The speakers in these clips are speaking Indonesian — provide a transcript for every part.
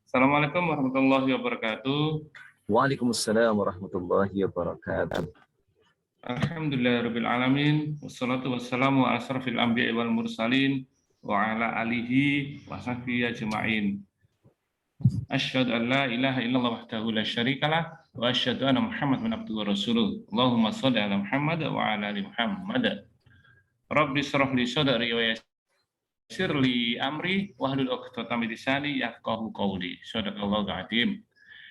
Assalamualaikum warahmatullahi wabarakatuh. Waalaikumsalam warahmatullahi wabarakatuh. Alhamdulillahirabbil alamin. Wassalatu wassalamu ala asrofil anbiya'i wal mursalin wa ala alihi wa sahbihi ajma'in. Asyhadu an la ilaha illallah wahdahu la syarikalah wa asyhadu anna Muhammadan abduhu wa rasuluh. Allahumma shalli ala Muhammad wa ala ali Muhammad. Rabbi shrah li sadri wa yassir li amri wahlul 'uqdatam min lisani yafqahu qawli. Shadaqallahu adzim.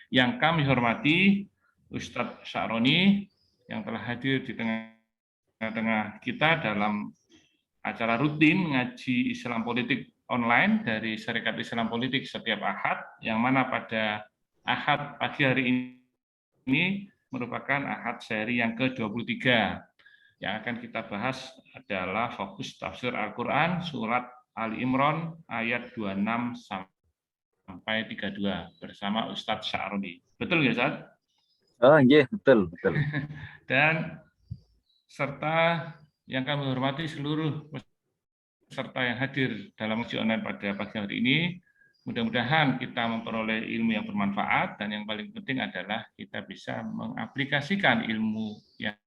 Yang kami hormati Ustadz Sya'roni yang telah hadir di tengah-tengah kita dalam acara rutin ngaji Islam politik online dari Serikat Islam Politik setiap Ahad, yang mana pada Ahad pagi hari ini merupakan Ahad seri yang ke-23. Yang akan kita bahas adalah fokus tafsir Al-Quran surat Ali Imran ayat 26 sampai 32 bersama Ustadz Sya'roni. Betul nggak, Ustadz? Oh, iya, betul. Dan serta yang kami hormati seluruh peserta yang hadir dalam uji online pada pagi hari ini. Mudah-mudahan kita memperoleh ilmu yang bermanfaat, dan yang paling penting adalah kita bisa mengaplikasikan ilmu yang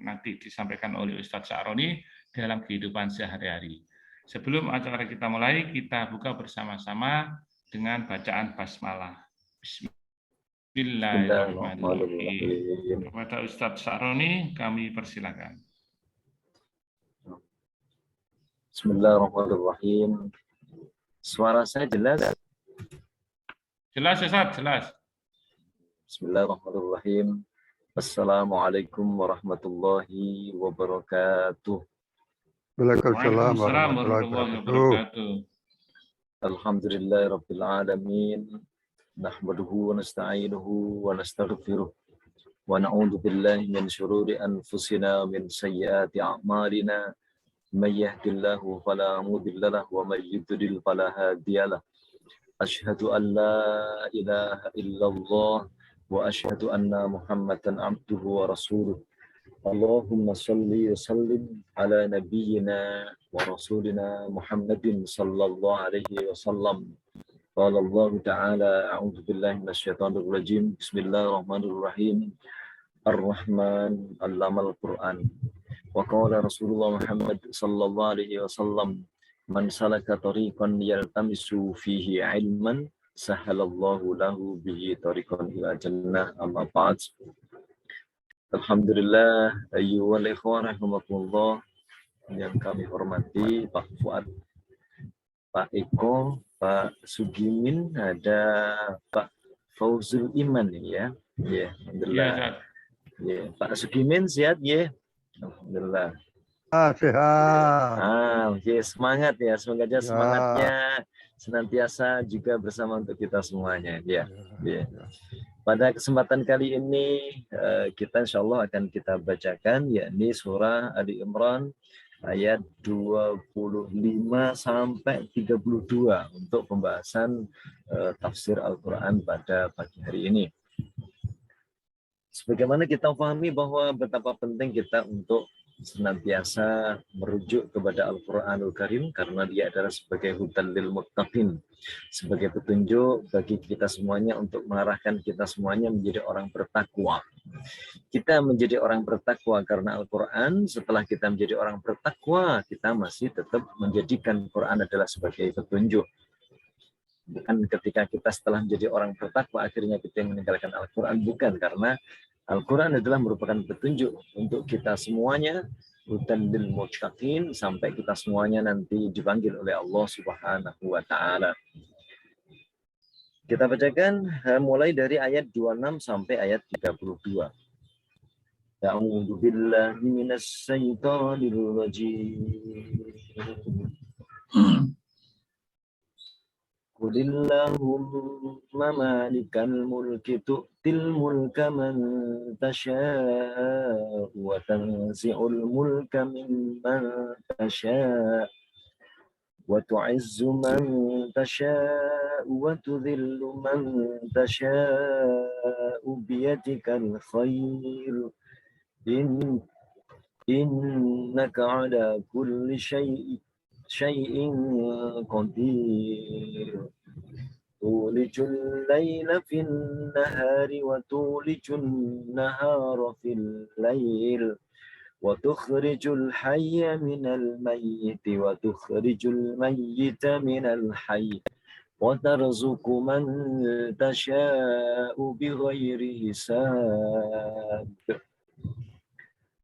nanti disampaikan oleh Ustadz Sya'roni dalam kehidupan sehari-hari. Sebelum acara kita mulai, kita buka bersama-sama dengan bacaan basmalah. Bismillahirrahmanirrahim. Kepada Ustadz Sya'roni kami persilakan. Bismillahirrahmanirrahim. Suara saya jelas? Jelas, Ustadz, jelas. Bismillahirrahmanirrahim. Assalamualaikum warahmatullahi wabarakatuh. Waalaikumsalam warahmatullahi wabarakatuh. Alhamdulillahirabbil alamin. Nahmaduhu wa nasta'inuhu wa nastaghfiruh. Wa na'udzu billahi min syururi anfusina min sayyiati a'malina. May yahdihillahu fala mudilla lahu wa may yudlil fala hadiyalah. Asyhadu an la ilaha illallah wa asyhadu anna Muhammadan abduhu wa rasuluh. Allahumma salli wa sallim ala nabiyyina wa rasulina Muhammadin sallallahu alaihi wasallam. Qala Allah Ta'ala, a'udzu billahi minasyaitonir rajim. Bismillahirrahmanirrahim. Ar-Rahman 'allamal Qur'an. Wa qala Rasulullah Muhammad sallallahu alaihi wasallam, man salaka tariqan yaltamisu fihi 'ilman sahalallahu lahu bihi tariqan ila jannah, amma ba'd. Alhamdulillah, ayyuhal ikhwan rahimakumullah, yang kami hormati Pak Fuad, Pak Eko, Pak Sugimin, ada Pak Fauzul Iman ya. Ya, alhamdulillah. Ya, Pak Sugimin sehat ya. Alhamdulillah. Sehat. Ya, semangat ya, semoga aja semangatnya senantiasa juga bersama untuk kita semuanya ya. Pada kesempatan kali ini kita insya Allah akan kita bacakan yakni surah Ali Imran ayat 25 sampai 32 untuk pembahasan tafsir Al-Quran pada pagi hari ini. Sebagaimana kita pahami bahwa betapa penting kita untuk senantiasa merujuk kepada Al-Quranul Karim, karena dia adalah sebagai hudan lil muttaqin, sebagai petunjuk bagi kita semuanya untuk mengarahkan kita semuanya menjadi orang bertakwa. Kita menjadi orang bertakwa karena Al-Quran. Setelah kita menjadi orang bertakwa, kita masih tetap menjadikan Quran adalah sebagai petunjuk. Bukan ketika kita setelah menjadi orang bertakwa akhirnya kita meninggalkan Al-Quran, bukan, karena Al-Quran adalah merupakan petunjuk untuk kita semuanya, hudan lil muttaqin, sampai kita semuanya nanti dipanggil oleh Allah Subhanahu wa Ta'ala. Kita bacakan mulai dari ayat 26 sampai ayat 32. A'udzu billahi minasy syaithanir rajim. Qulillahumma malikal mulki tu'til mulka man tasha'u wa tanzi'ul mulka mimman tasha'u wa tu'izzu man tasha'u wa tudhillu man tasha'u biyadikal khair innaka ala kulli syai'in qadir. الليل في النهار وتولج النهار في الليل وتخرج الحي من الميت وتخرج الميت من الحي وترزق من تشاء بغير حساب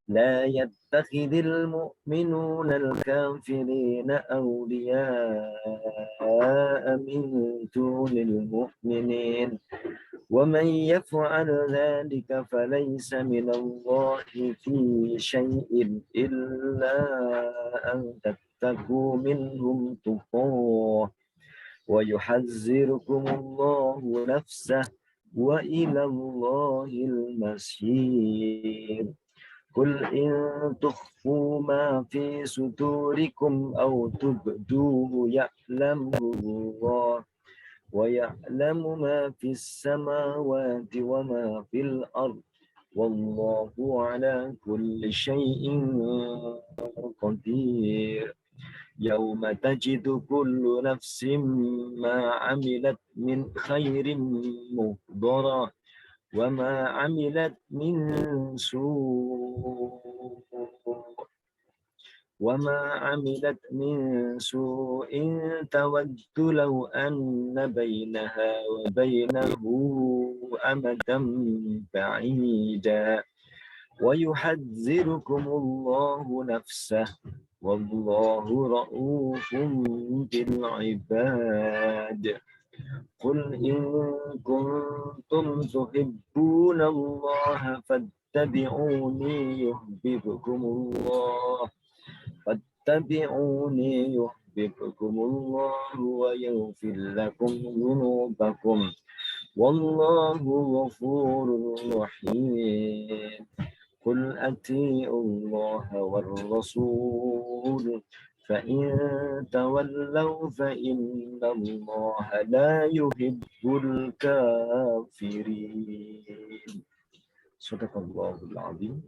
لا يتخذ المؤمنون الكافرين أولياء من دون المؤمنين ومن يفعل ذلك فليس من الله في شيء إلا أن تتقوا منهم تقاه ويحذركم الله نفسه وإلى الله المصير قل إن تخفوا ما في صدوركم أو تبدوه يعلمه الله ويعلم ما في السماوات وما في الأرض والله على كل شيء قدير يوم تجد كل نفس ما عملت من خير محضرا وما عملت من سوء تود لو أن بينها وبينه أمدا بعيدا ويحذركم الله نفسه والله رؤوف بالعباد قل إن كنتم تحبون الله فاتبعوني يحببكم الله ويغفر لكم ذنوبكم والله غفور رحيم قل أطيعوا الله والرسول فإن تولوا فإن الله لا يحب الكافرين. Sadaqallahul Azim.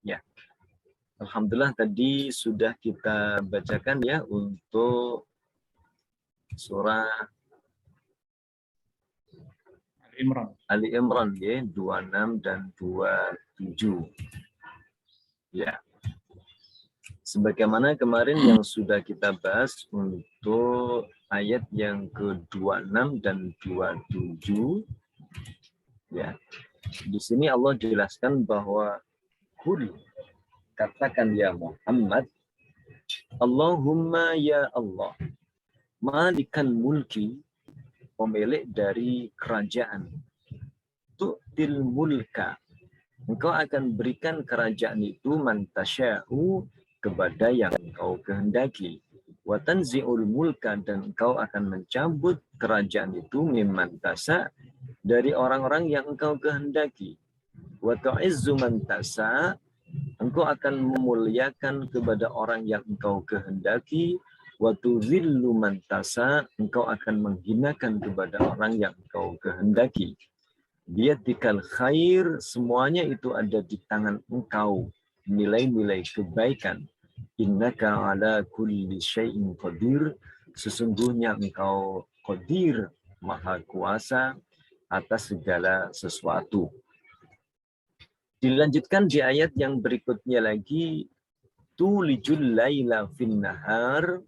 Ya, alhamdulillah tadi sudah kita bacakan ya untuk surah Ali Imran ya 26 dan 27. Ya. Sebagaimana kemarin yang sudah kita bahas untuk ayat yang ke-26 dan 27 ya. Di sini Allah jelaskan bahwa kul, katakan ya Muhammad, Allahumma ya Allah, malikan mulki, pemilik dari kerajaan, tu'til mulka, engkau akan berikan kerajaan itu man tasya'u, kepada yang engkau kehendaki, wa tanzi'ul mulka, dan engkau akan mencabut kerajaan itu mimman tasa, dari orang-orang yang engkau kehendaki, wa tu'izzu man tasa, engkau akan memuliakan kepada orang yang engkau kehendaki, wa tuzillu man tasa, engkau akan menghinakan kepada orang yang engkau kehendaki. Biyadikal khair, semuanya itu ada di tangan engkau, nilai-nilai kebaikan. Innaka ala kulli syai'in qadir, sesungguhnya engkau qadir, maha kuasa atas segala sesuatu. Dilanjutkan di ayat yang berikutnya lagi, tulijul laila fin nahar,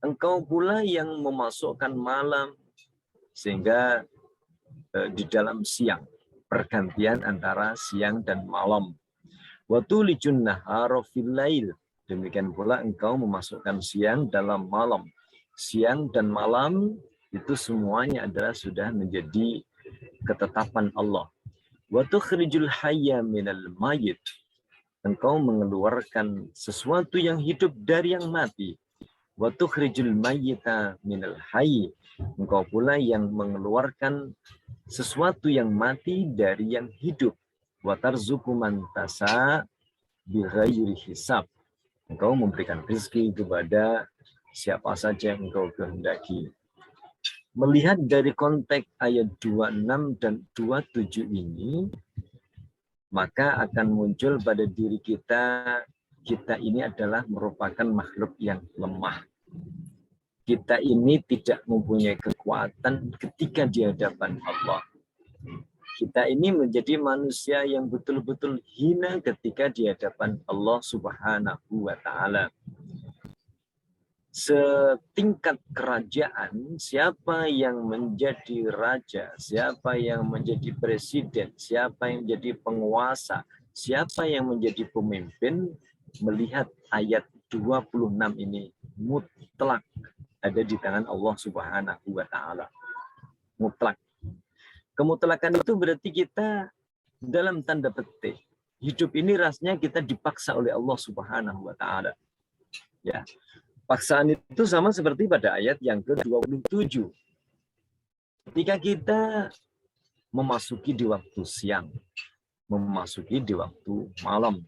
engkau pula yang memasukkan malam sehingga di dalam siang, pergantian antara siang dan malam. Wa tulijun nahara fil lail, demikian pula engkau memasukkan siang dalam malam. Siang dan malam itu semuanya adalah sudah menjadi ketetapan Allah. Wa tukhrijul hayya minal mayyit, engkau mengeluarkan sesuatu yang hidup dari yang mati. Wa tukhrijul mayyita minal hayy, engkau pula yang mengeluarkan sesuatu yang mati dari yang hidup. Wa tarzuqu man tasha bighairi hisab, engkau memberikan rezeki kepada siapa saja yang engkau kehendaki. Melihat dari konteks ayat 26 dan 27 ini, maka akan muncul pada diri kita, kita ini adalah merupakan makhluk yang lemah. Kita ini tidak mempunyai kekuatan ketika di hadapan Allah. Kita ini menjadi manusia yang betul-betul hina ketika di hadapan Allah Subhanahu wa Ta'ala. Setingkat kerajaan, siapa yang menjadi raja, siapa yang menjadi presiden, siapa yang menjadi penguasa, siapa yang menjadi pemimpin, melihat ayat 26 ini mutlak ada di tangan Allah Subhanahu wa Ta'ala. Mutlak. Kemutlakan itu berarti kita dalam tanda petik hidup ini rasanya kita dipaksa oleh Allah Subhanahu wa Ta'ala. Ya. Paksaan itu sama seperti pada ayat yang ke-27. Ketika kita memasuki di waktu siang, memasuki di waktu malam,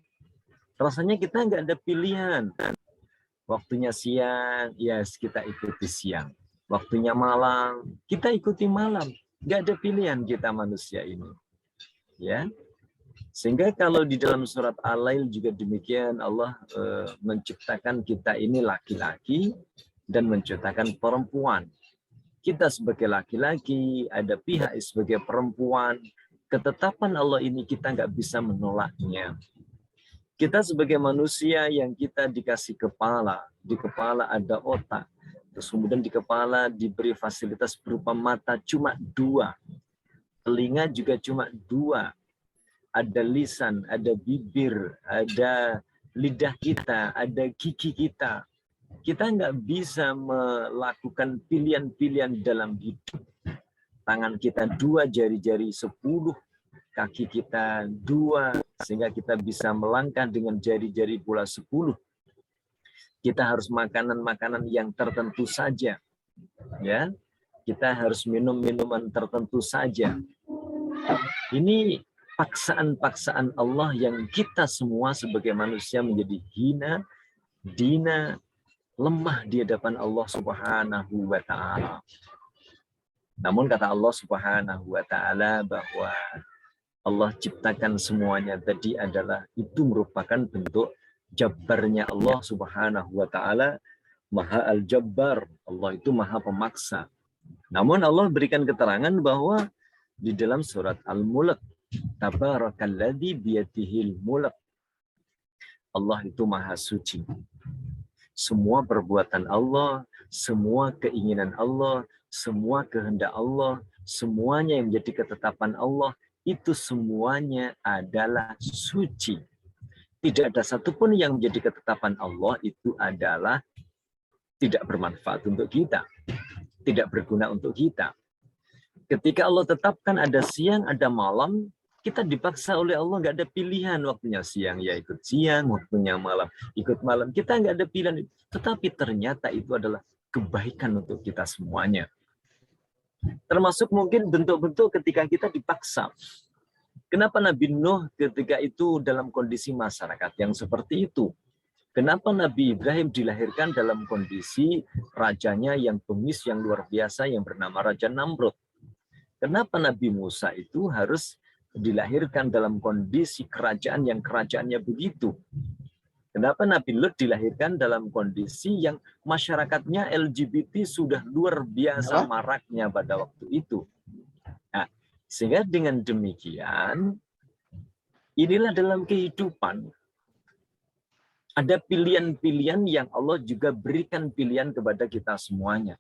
rasanya kita nggak ada pilihan. Waktunya siang, ya kita ikuti siang. Waktunya malam, kita ikuti malam. Nggak ada pilihan kita manusia ini. Ya. Sehingga kalau di dalam surat Al-Lail juga demikian, Allah menciptakan kita ini laki-laki dan menciptakan perempuan. Kita sebagai laki-laki, ada pihak sebagai perempuan. Ketetapan Allah ini kita nggak bisa menolaknya. Kita sebagai manusia yang kita dikasih kepala, di kepala ada otak, terus kemudian di kepala diberi fasilitas berupa mata cuma 2, telinga juga cuma 2, ada lisan, ada bibir, ada lidah kita, ada gigi kita. Kita nggak bisa melakukan pilihan-pilihan dalam hidup. Tangan kita 2, jari-jari 10, kaki kita 2, sehingga kita bisa melangkah dengan jari-jari pula 10. Kita harus makanan-makanan yang tertentu saja. Ya, kita harus minum minuman tertentu saja. Ini paksaan-paksaan Allah yang kita semua sebagai manusia menjadi hina, dina, lemah di hadapan Allah Subhanahu wa Ta'ala. Namun kata Allah Subhanahu wa Ta'ala bahwa Allah ciptakan semuanya tadi adalah itu merupakan bentuk jabbarnya Allah Subhanahu wa Ta'ala. Maha al-jabbar, Allah itu maha pemaksa. Namun Allah berikan keterangan bahwa di dalam surat Al-Mulk, Tabarakalladzi biyadihil mulk. Allah itu maha suci. Semua perbuatan Allah, semua keinginan Allah, semua kehendak Allah, semuanya yang menjadi ketetapan Allah, itu semuanya adalah suci. Tidak ada satupun yang menjadi ketetapan Allah itu adalah tidak bermanfaat untuk kita, tidak berguna untuk kita. Ketika Allah tetapkan ada siang, ada malam, kita dipaksa oleh Allah, nggak ada pilihan. Waktunya siang, ya ikut siang, waktunya malam, ikut malam. Kita nggak ada pilihan. Tetapi ternyata itu adalah kebaikan untuk kita semuanya. Termasuk mungkin bentuk-bentuk ketika kita dipaksa. Kenapa Nabi Nuh ketika itu dalam kondisi masyarakat yang seperti itu? Kenapa Nabi Ibrahim dilahirkan dalam kondisi rajanya yang bengis, yang luar biasa, yang bernama Raja Namrud? Kenapa Nabi Musa itu harus dilahirkan dalam kondisi kerajaan yang kerajaannya begitu? Kenapa Nabi Lut dilahirkan dalam kondisi yang masyarakatnya LGBT sudah luar biasa maraknya pada waktu itu? Nah, sehingga dengan demikian, inilah dalam kehidupan. Ada pilihan-pilihan yang Allah juga berikan pilihan kepada kita semuanya.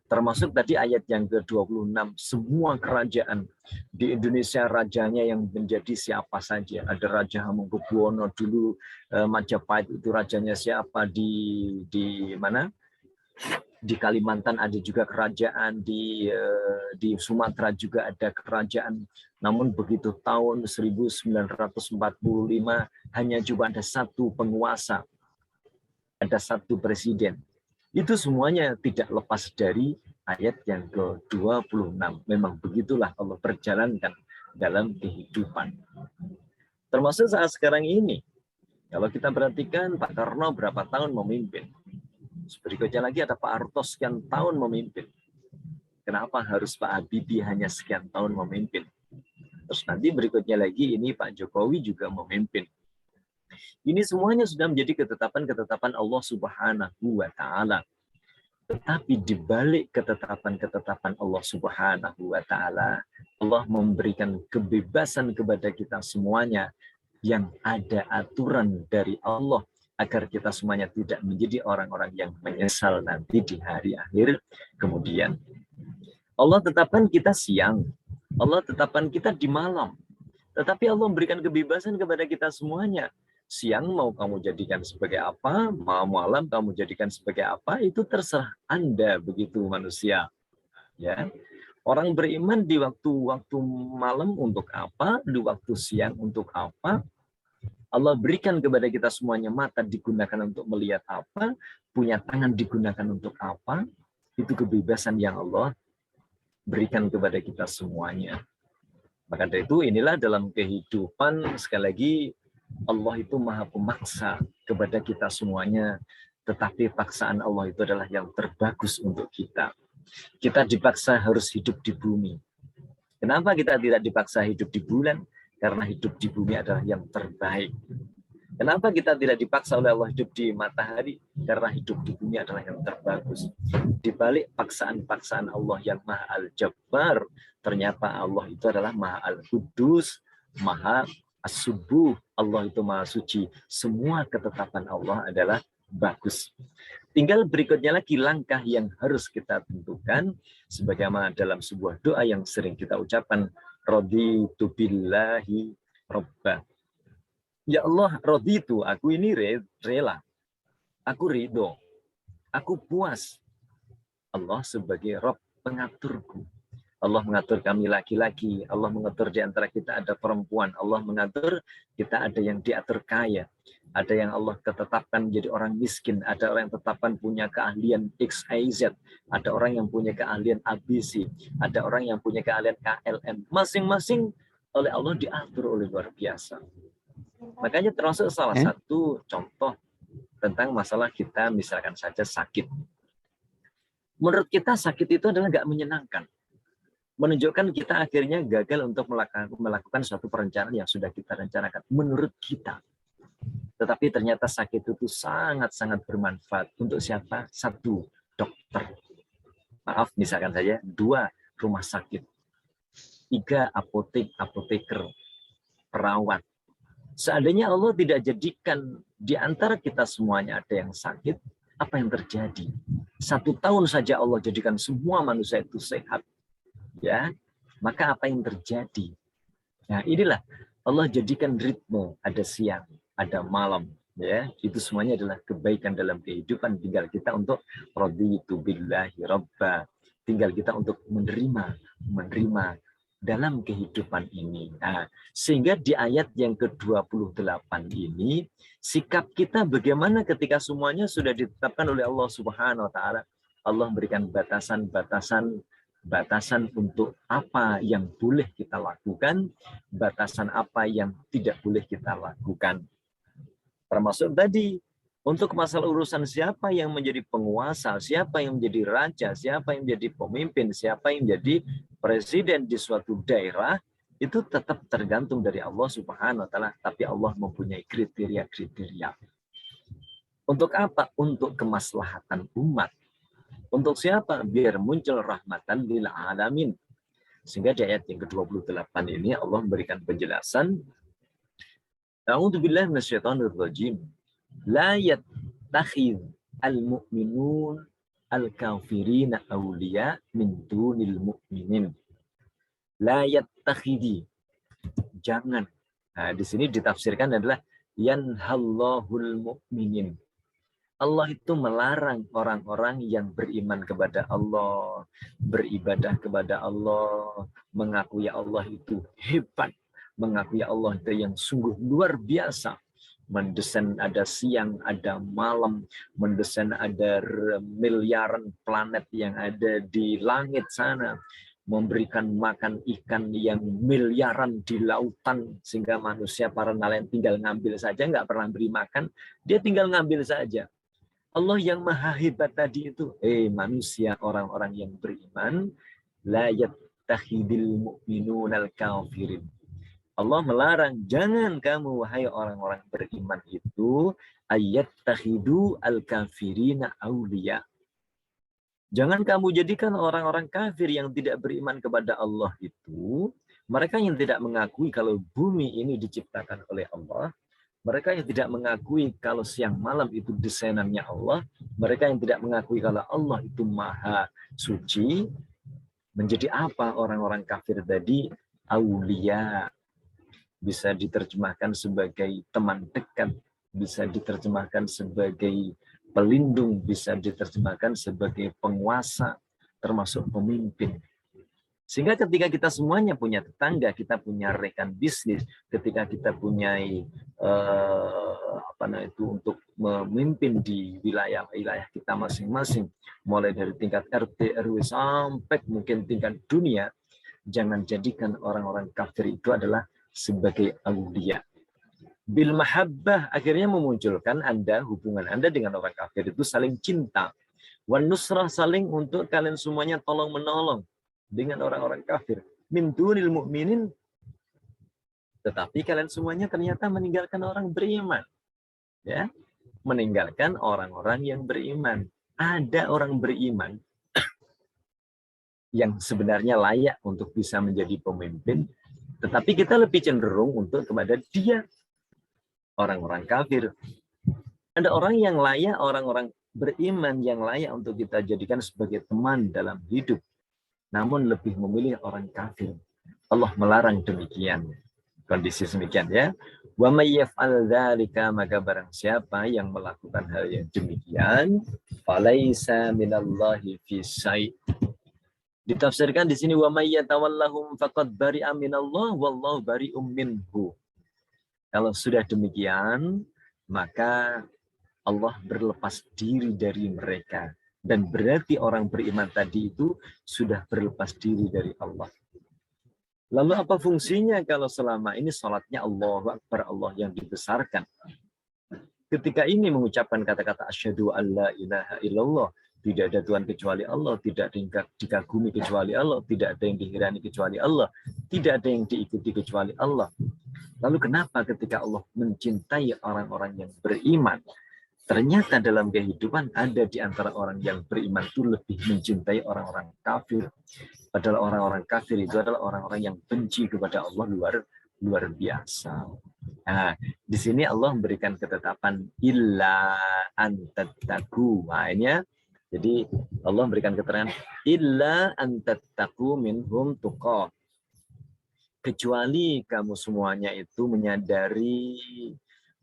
Termasuk tadi ayat yang ke-26, semua kerajaan di Indonesia rajanya yang menjadi siapa saja. Ada Raja Hamengkubuwono dulu, Majapahit itu rajanya siapa, di mana? Di Kalimantan ada juga kerajaan, di Sumatera juga ada kerajaan. Namun begitu tahun 1945 hanya cuma ada satu penguasa, ada satu presiden. Itu semuanya tidak lepas dari ayat yang ke-26. Memang begitulah Allah perjalankan dalam kehidupan. Termasuk saat sekarang ini. Kalau kita perhatikan Pak Karno berapa tahun memimpin. Berikutnya lagi ada Pak Harto sekian tahun memimpin. Kenapa harus Pak Habibie hanya sekian tahun memimpin? Terus nanti berikutnya lagi ini Pak Jokowi juga memimpin. Ini semuanya sudah menjadi ketetapan-ketetapan Allah Subhanahu wa Ta'ala. Tetapi di balik ketetapan-ketetapan Allah Subhanahu wa taala, Allah memberikan kebebasan kepada kita semuanya yang ada aturan dari Allah agar kita semuanya tidak menjadi orang-orang yang menyesal nanti di hari akhir kemudian. Allah tetapkan kita siang, Allah tetapkan kita di malam. Tetapi Allah memberikan kebebasan kepada kita semuanya. Siang mau kamu jadikan sebagai apa, malam kamu jadikan sebagai apa, itu terserah Anda, begitu manusia. Ya, orang beriman di waktu malam untuk apa, di waktu siang untuk apa. Allah berikan kepada kita semuanya mata digunakan untuk melihat apa, punya tangan digunakan untuk apa. Itu kebebasan yang Allah berikan kepada kita semuanya. Maka dari itu inilah dalam kehidupan, sekali lagi Allah itu maha pemaksa kepada kita semuanya, tetapi paksaan Allah itu adalah yang terbagus untuk kita. Kita dipaksa harus hidup di bumi. Kenapa kita tidak dipaksa hidup di bulan? Karena hidup di bumi adalah yang terbaik. Kenapa kita tidak dipaksa oleh Allah hidup di matahari? Karena hidup di bumi adalah yang terbagus. Di balik paksaan-paksaan Allah yang Maha Al-Jabbar, ternyata Allah itu adalah Maha Al-Qudus, Maha As-Subuh. Allah itu Maha Suci. Semua ketetapan Allah adalah bagus. Tinggal berikutnya lagi langkah yang harus kita tentukan, sebagaimana dalam sebuah doa yang sering kita ucapkan, raditu billahi robba. Ya Allah, raditu, aku ini rela, aku ridho, aku puas. Allah sebagai Rabb, pengaturku. Allah mengatur kami laki-laki, Allah mengatur di antara kita ada perempuan, Allah mengatur kita ada yang diatur kaya, ada yang Allah tetapkan jadi orang miskin, ada orang yang tetapkan punya keahlian XYZ, ada orang yang punya keahlian ABC, ada orang yang punya keahlian KLM. Masing-masing oleh Allah diatur oleh luar biasa. Makanya termasuk salah satu contoh tentang masalah kita misalkan saja sakit. Menurut kita sakit itu adalah nggak menyenangkan. Menunjukkan kita akhirnya gagal untuk melakukan suatu perencanaan yang sudah kita rencanakan. Menurut kita. Tetapi ternyata sakit itu sangat-sangat bermanfaat. Untuk siapa? 1, dokter. Maaf, misalkan saja 2, rumah sakit. 3, apoteker, perawat. Seandainya Allah tidak jadikan di antara kita semuanya ada yang sakit, apa yang terjadi? 1 tahun saja Allah jadikan semua manusia itu sehat. Ya, maka apa yang terjadi? Nah, inilah Allah jadikan ritme, ada siang, ada malam. Ya, itu semuanya adalah kebaikan dalam kehidupan. Tinggal kita untuk raditu billahi robba. Tinggal kita untuk menerima dalam kehidupan ini. Nah, sehingga di ayat yang ke-28 ini, sikap kita bagaimana ketika semuanya sudah ditetapkan oleh Allah Subhanahu wa taala. Allah memberikan batasan untuk apa yang boleh kita lakukan, batasan apa yang tidak boleh kita lakukan. Termasuk tadi, untuk masalah urusan siapa yang menjadi penguasa, siapa yang menjadi raja, siapa yang menjadi pemimpin, siapa yang menjadi presiden di suatu daerah, itu tetap tergantung dari Allah Subhanahu wa taala, tapi Allah mempunyai kriteria-kriteria. Untuk apa? Untuk kemaslahatan umat. Untuk siapa? Biar muncul rahmatan lil alamin. Sehingga di ayat yang ke-28 ini Allah memberikan penjelasan. A'udzubillahi minasyaitonir rajim. La yattakhidh al-mu'minun al-kafirina awliya min dunil mu'minin. La yattakhidhi. Jangan. Nah, di sini ditafsirkan adalah yanhallahul mu'minin. Allah itu melarang orang-orang yang beriman kepada Allah, beribadah kepada Allah, mengakui Allah itu hebat, mengakui Allah itu yang sungguh luar biasa. Mendesain ada siang, ada malam, mendesain ada miliaran planet yang ada di langit sana, memberikan makan ikan yang miliaran di lautan, sehingga manusia, para nelayan tinggal ngambil saja, nggak pernah beri makan, dia tinggal ngambil saja. Allah yang maha hebat tadi itu, manusia, orang-orang yang beriman, la yattakhidil mu'minunal kafirin. Allah melarang, jangan kamu wahai orang-orang beriman itu ayat takhidu al-kafirina awliya. Jangan kamu jadikan orang-orang kafir yang tidak beriman kepada Allah itu, mereka yang tidak mengakui kalau bumi ini diciptakan oleh Allah, mereka yang tidak mengakui kalau siang malam itu desainannya Allah, mereka yang tidak mengakui kalau Allah itu maha suci, menjadi apa orang-orang kafir tadi? Aulia. Bisa diterjemahkan sebagai teman dekat, bisa diterjemahkan sebagai pelindung, bisa diterjemahkan sebagai penguasa, termasuk pemimpin. Sehingga ketika kita semuanya punya tetangga, kita punya rekan bisnis, ketika kita punya untuk memimpin di wilayah-wilayah kita masing-masing, mulai dari tingkat RT, RW sampai mungkin tingkat dunia, jangan jadikan orang-orang kafir itu adalah sebagai aulia. Bil mahabbah akhirnya memunculkan hubungan Anda dengan orang kafir itu saling cinta. Wan nusrah, saling untuk kalian semuanya tolong menolong dengan orang-orang kafir. Min dunil mu'minin, tetapi kalian semuanya ternyata meninggalkan orang beriman. Ya, meninggalkan orang-orang yang beriman. Ada orang beriman yang sebenarnya layak untuk bisa menjadi pemimpin, tetapi kita lebih cenderung untuk kepada dia, orang-orang kafir. Ada orang yang layak, orang-orang beriman yang layak untuk kita jadikan sebagai teman dalam hidup, namun lebih memilih orang kafir. Allah melarang demikian. Kondisi demikian ya. Wa may yaf'al dzalika, maka barang siapa yang melakukan hal yang demikian, falaisa minallahi fi syai'. Ditafsirkan di sini wa may yatawallahum faqad bari'a minallah wallahu bari'um minhu. Kalau sudah demikian, maka Allah berlepas diri dari mereka. Dan berarti orang beriman tadi itu sudah berlepas diri dari Allah. Lalu apa fungsinya kalau selama ini salatnya Allahu Akbar, Allah yang dibesarkan? Ketika ini mengucapkan kata-kata asyhadu alla ilaha illallah, tidak ada Tuhan kecuali Allah, tidak ada yang dikagumi kecuali Allah, tidak ada yang dihirani kecuali Allah, tidak ada yang diikuti kecuali Allah. Lalu kenapa ketika Allah mencintai orang-orang yang beriman, ternyata dalam kehidupan ada di antara orang yang beriman itu lebih mencintai orang-orang kafir. Padahal orang-orang kafir itu adalah orang-orang yang benci kepada Allah luar biasa. Nah, di sini Allah memberikan ketetapan illa antattaku. Nah, ini ya. Jadi Allah memberikan keterangan illa antattaku minhum tuqa. Kecuali kamu semuanya itu menyadari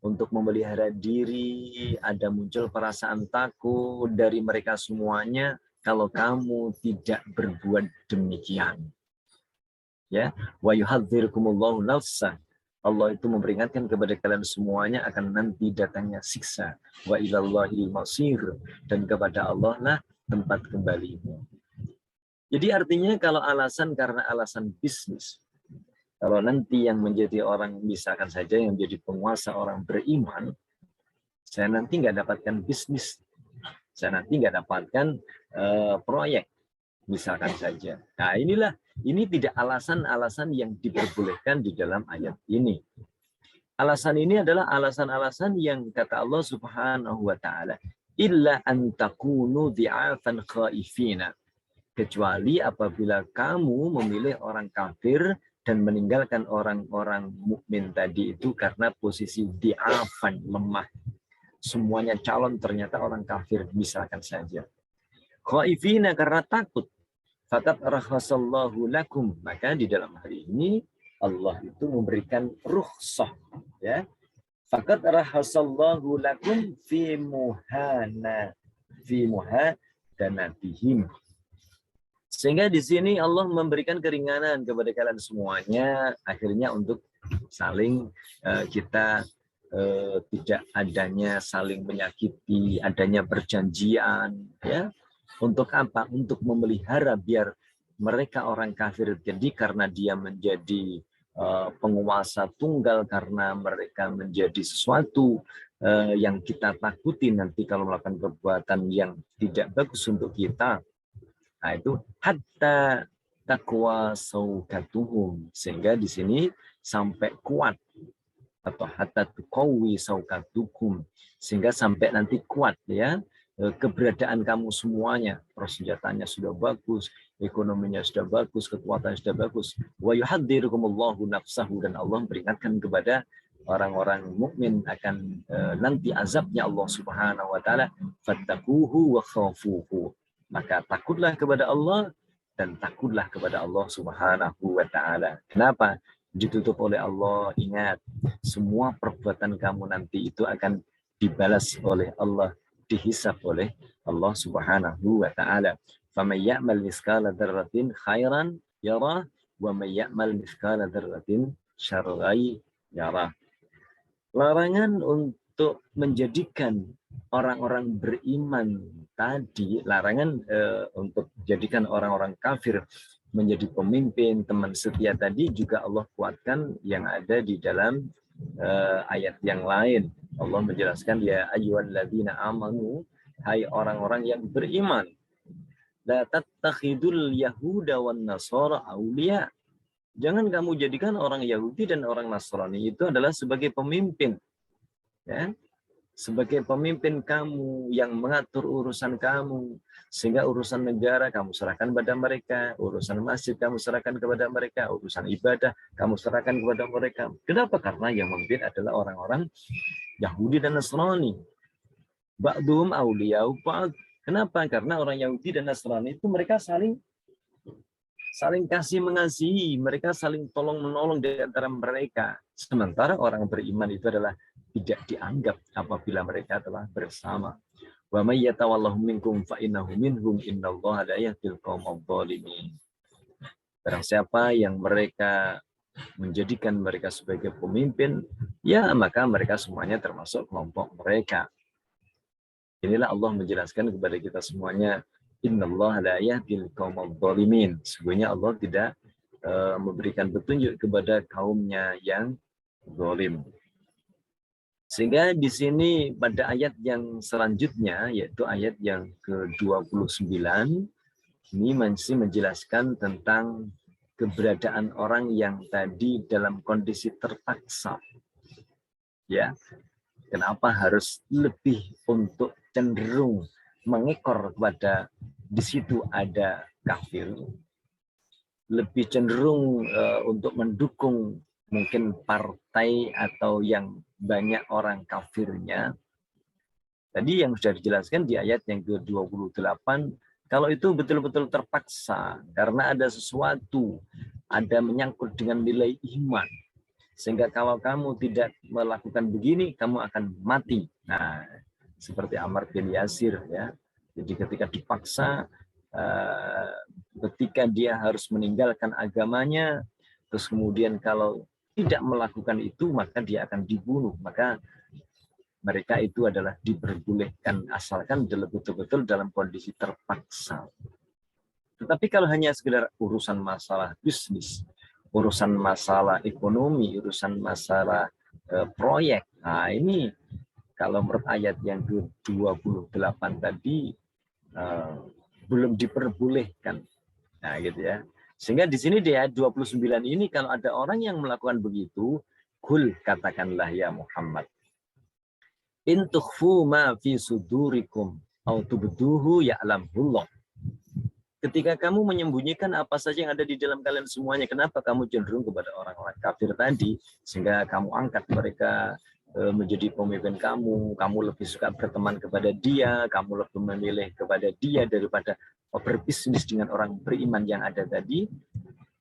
untuk memelihara diri, ada muncul perasaan takut dari mereka semuanya kalau kamu tidak berbuat demikian. Ya, wa yuhadzirukumullahu nafsah. Allah itu memperingatkan kepada kalian semuanya akan nanti datangnya siksa. Wa ilallahil masir, dan kepada Allah lah tempat kembalimu. Jadi artinya kalau alasan karena alasan bisnis, kalau nanti yang menjadi orang, misalkan saja yang menjadi penguasa orang beriman, saya nanti nggak dapatkan bisnis, saya nanti nggak dapatkan proyek, misalkan saja. Nah ini tidak alasan-alasan yang diperbolehkan di dalam ayat ini. Alasan ini adalah alasan-alasan yang kata Allah Subhanahu wa taala, illa an takunu dhi'afan khaifina. Kecuali apabila kamu memilih orang kafir dan meninggalkan orang-orang mukmin tadi itu karena posisi dhi'afan, lemah. Semuanya calon ternyata orang kafir, misalkan saja. Khaifina, karena takut. Faqad rahasallahu lakum, maka di dalam hari ini Allah itu memberikan rukhsah, ya. Faqad rahasallahu lakum fi muhadanatihim. Sehingga di sini Allah memberikan keringanan kepada kalian semuanya, akhirnya untuk saling kita tidak adanya saling menyakiti, adanya perjanjian, ya. Untuk apa? Untuk memelihara biar mereka orang kafir jadi karena dia menjadi penguasa tunggal, karena mereka menjadi sesuatu yang kita takuti nanti kalau melakukan perbuatan yang tidak bagus untuk kita. Nah itu hatta taqwa saukatuhum, sehingga di sini sampai kuat, atau hatta tuqawi saukatukum, sehingga sampai nanti kuat, ya. keberadaan kamu semuanya, persenjataannya sudah bagus, ekonominya sudah bagus, kekuatannya sudah bagus. Wa yuhadzirukumullahu nafsahu, dan Allah memperingatkan kepada orang-orang mukmin akan nanti azabnya Allah Subhanahu wa taala, fattaquhu wa khafuhu. Maka takutlah kepada Allah dan takutlah kepada Allah Subhanahu wa taala. Kenapa? Ditutup oleh Allah. Ingat, semua perbuatan kamu nanti itu akan dibalas oleh Allah, dihisab oleh Allah Subhanahu wa taala. Faman ya'mal mithqala dzarratin khairan yarah wa man ya'mal mithqala dzarratin syarran yarah. Larangan untuk menjadikan orang-orang beriman tadi, larangan untuk jadikan orang-orang kafir menjadi pemimpin, teman setia tadi juga Allah kuatkan yang ada di dalam ayat yang lain. Allah menjelaskan, ya ayyuhalladzina amanu, hai orang-orang yang beriman, la tattakhidul yahuda wan nasara auliya. Jangan kamu jadikan orang Yahudi dan orang Nasrani itu adalah sebagai pemimpin. Ya, sebagai pemimpin kamu yang mengatur urusan kamu, sehingga urusan negara kamu serahkan kepada mereka, urusan masjid kamu serahkan kepada mereka, urusan ibadah kamu serahkan kepada mereka. Kenapa? Karena yang memimpin adalah orang-orang Yahudi dan Nasrani. Ba'duhum awliya'u ba'd. Kenapa? Karena orang Yahudi dan Nasrani itu mereka saling kasih mengasihi, mereka saling tolong menolong di antara mereka. Sementara orang beriman itu adalah tidak dianggap apabila mereka telah bersama. Wa may yatawallahu minkum fa innahu minhum innallaha la yahdil qaumadh dhalimin. Barang siapa yang mereka menjadikan mereka sebagai pemimpin, ya maka mereka semuanya termasuk kelompok mereka. Inilah Allah menjelaskan kepada kita semuanya, innallaha la yahdil qaumadh dhalimin. Sesungguhnya Allah tidak memberikan petunjuk kepada kaumnya yang zalim. Sehingga di sini pada ayat yang selanjutnya, yaitu ayat yang ke-29, ini masih menjelaskan tentang keberadaan orang yang tadi dalam kondisi terpaksa. Ya, kenapa harus lebih untuk cenderung mengekor kepada di situ ada kafir, lebih cenderung untuk mendukung mungkin partai atau yang banyak orang kafirnya. Tadi yang sudah dijelaskan di ayat yang ke-28, kalau itu betul-betul terpaksa karena ada sesuatu, ada menyangkut dengan nilai iman, sehingga kalau kamu tidak melakukan begini, kamu akan mati. Nah, seperti Ammar bin Yasir, ya. Jadi ketika dipaksa, ketika dia harus meninggalkan agamanya, terus kemudian kalau tidak melakukan itu, maka dia akan dibunuh. Maka mereka itu adalah diperbolehkan asalkan betul-betul dalam kondisi terpaksa. Tetapi kalau hanya sekedar urusan masalah bisnis, urusan masalah ekonomi, urusan masalah proyek, nah ini kalau menurut ayat yang ke-28 tadi belum diperbolehkan. Nah gitu ya. Sehingga di sini di ayat 29 ini kalau ada orang yang melakukan begitu, kul, katakanlah ya Muhammad, in tukhfu ma fi sudurikum au tubduhu ya'lamullah. Ketika kamu menyembunyikan apa saja yang ada di dalam kalian semuanya, kenapa kamu cenderung kepada orang-orang kafir tadi, sehingga kamu angkat mereka menjadi pemimpin kamu lebih suka berteman kepada dia, kamu lebih memilih kepada dia daripada berbisnis dengan orang beriman yang ada tadi.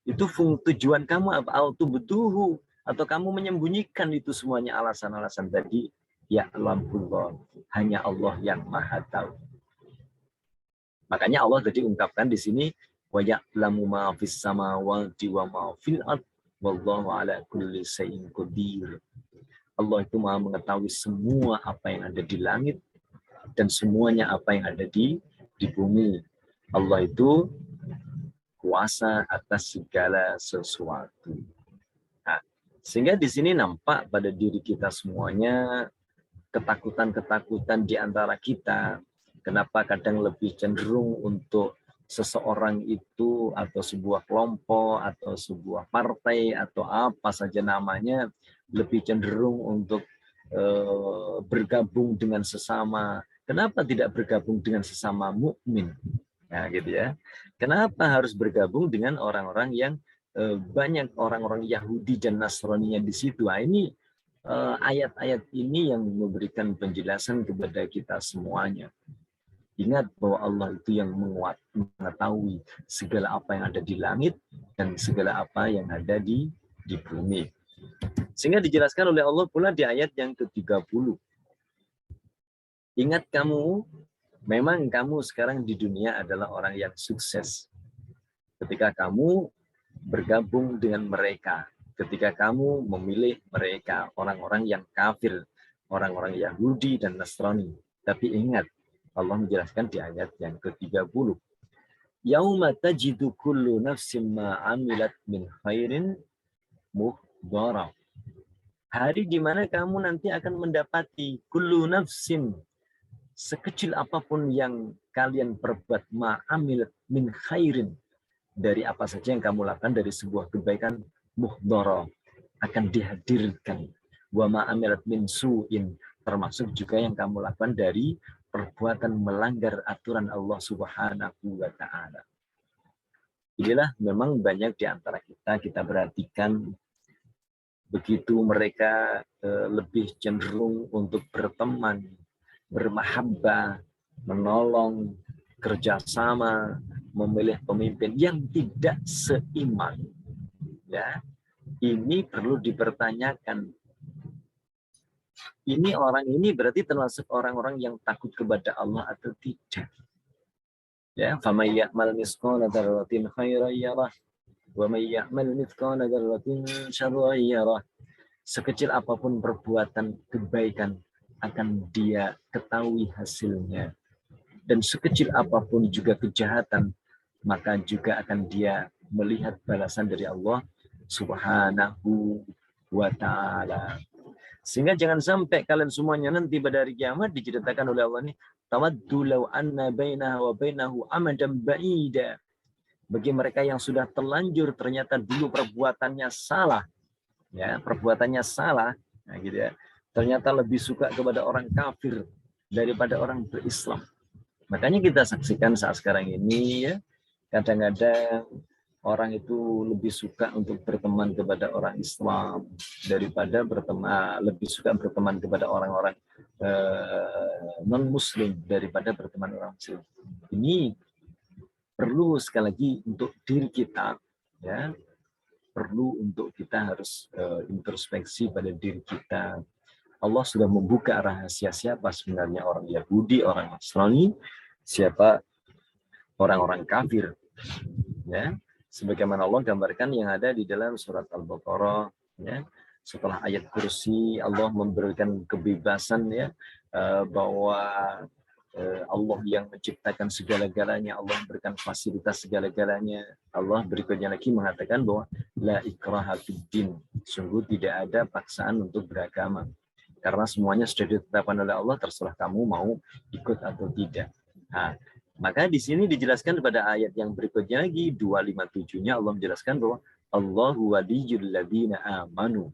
Itu tujuan kamu apa? Autubutuhu, atau kamu menyembunyikan itu semuanya alasan-alasan tadi. Ya Alhamdulillah, hanya Allah yang Maha Tahu. Makanya Allah tadi ungkapkan di sini, wa ya'lamu ma fis samawati wa ma fil ard wallahu ala kulli syai'in qadir. Allah itu Maha mengetahui semua apa yang ada di langit dan semuanya apa yang ada di bumi. Allah itu kuasa atas segala sesuatu. Nah, sehingga di sini nampak pada diri kita semuanya ketakutan-ketakutan di antara kita. Kenapa kadang lebih cenderung untuk seseorang itu atau sebuah kelompok atau sebuah partai atau apa saja namanya lebih cenderung untuk bergabung dengan sesama. Kenapa tidak bergabung dengan sesama mukmin? Nah, gitu ya. Kenapa harus bergabung dengan orang-orang yang banyak orang-orang Yahudi dan Nasrani di situ? Nah, ini ayat-ayat ini yang memberikan penjelasan kepada kita semuanya. Ingat bahwa Allah itu yang mengetahui segala apa yang ada di langit dan segala apa yang ada di bumi. Sehingga dijelaskan oleh Allah pula di ayat yang ke-30. Ingat kamu, memang kamu sekarang di dunia adalah orang yang sukses. Ketika kamu bergabung dengan mereka, ketika kamu memilih mereka, orang-orang yang kafir, orang-orang Yahudi dan Nasrani. Tapi ingat, Allah menjelaskan di ayat yang ke-30. Yauma tajidu kullu nafsin ma amilat min khairin muhdara. Hari di mana kamu nanti akan mendapati kullu nafsin, sekecil apapun yang kalian perbuat, ma'amilat min khairin, dari apa saja yang kamu lakukan dari sebuah kebaikan, muhdara, akan dihadirkan. Wa ma'amilat min su'in, termasuk juga yang kamu lakukan dari perbuatan melanggar aturan Allah Subhanahu wa ta'ala. Inilah memang banyak di antara kita perhatikan, begitu mereka lebih cenderung untuk berteman, bermahabbah, menolong, kerjasama, memilih pemimpin yang tidak seiman. Ya, ini perlu dipertanyakan. Ini orang ini berarti termasuk orang-orang yang takut kepada Allah atau tidak? Ya, faman ya'mal mithqala dzarratin khairan yarah wa may ya'mal mithqala dzarratin syarran yarah. Sekecil apapun perbuatan kebaikan akan dia ketahui hasilnya. Dan sekecil apapun juga kejahatan, maka juga akan dia melihat balasan dari Allah Subhanahu wa ta'ala. Sehingga jangan sampai kalian semuanya nanti pada hari kiamat diceritakan oleh Allah ini, tawaddu law anna bainahu wa bainahu amadan ba'ida. Bagi mereka yang sudah terlanjur ternyata dulu perbuatannya salah, ya, perbuatannya salah, nah gitu ya. Ternyata lebih suka kepada orang kafir daripada orang berislam. Makanya kita saksikan saat sekarang ini, ya, kadang-kadang orang itu lebih suka untuk berteman kepada orang Islam daripada lebih suka berteman kepada orang-orang non-Muslim daripada berteman orang Muslim. Ini perlu sekali lagi untuk diri kita, ya, perlu untuk kita harus introspeksi pada diri kita. Allah sudah membuka rahasia siapa sebenarnya orang Yahudi, orang Nasrani, siapa orang-orang kafir, ya. Sebagaimana Allah gambarkan yang ada di dalam surat Al-Baqarah, ya. Setelah ayat kursi, Allah memberikan kebebasan, ya, bahwa Allah yang menciptakan segala-galanya, Allah memberikan fasilitas segala-galanya. Allah berikutnya lagi mengatakan bahwa la ikraha fid din, sungguh tidak ada paksaan untuk beragama. Karena semuanya sudah ditetapkan oleh Allah, terserah kamu mau ikut atau tidak. Nah, maka di sini dijelaskan pada ayat yang berikutnya lagi, 257-nya Allah menjelaskan bahwa Allahu waliyyul ladzina amanu.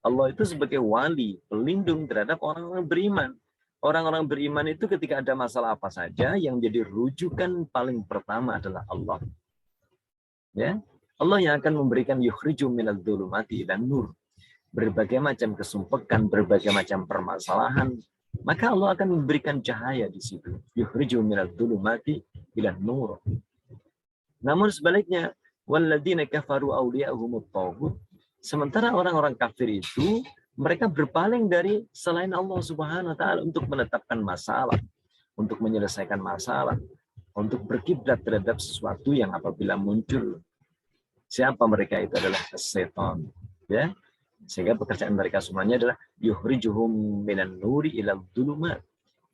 Allah itu sebagai wali, pelindung terhadap orang-orang beriman. Orang-orang beriman itu ketika ada masalah apa saja, yang jadi rujukan paling pertama adalah Allah. Ya, Allah yang akan memberikan yukhriju minadz dzulumati ilan nur. Berbagai macam kesumpekan, berbagai macam permasalahan, maka Allah akan memberikan cahaya di situ. Yukhriju minadz dzulumati ilan nur. Namun sebaliknya, walladzina kafaru awliya'uhumut taghut. Sementara orang-orang kafir itu mereka berpaling dari selain Allah Subhanahu wa taala untuk menetapkan masalah, untuk menyelesaikan masalah, untuk berkiblat terhadap sesuatu yang apabila muncul. Siapa mereka? Itu adalah setan, ya. Sehingga pekerjaan mereka semuanya adalah yukhrijuhum minan nuri ilal dhulumat.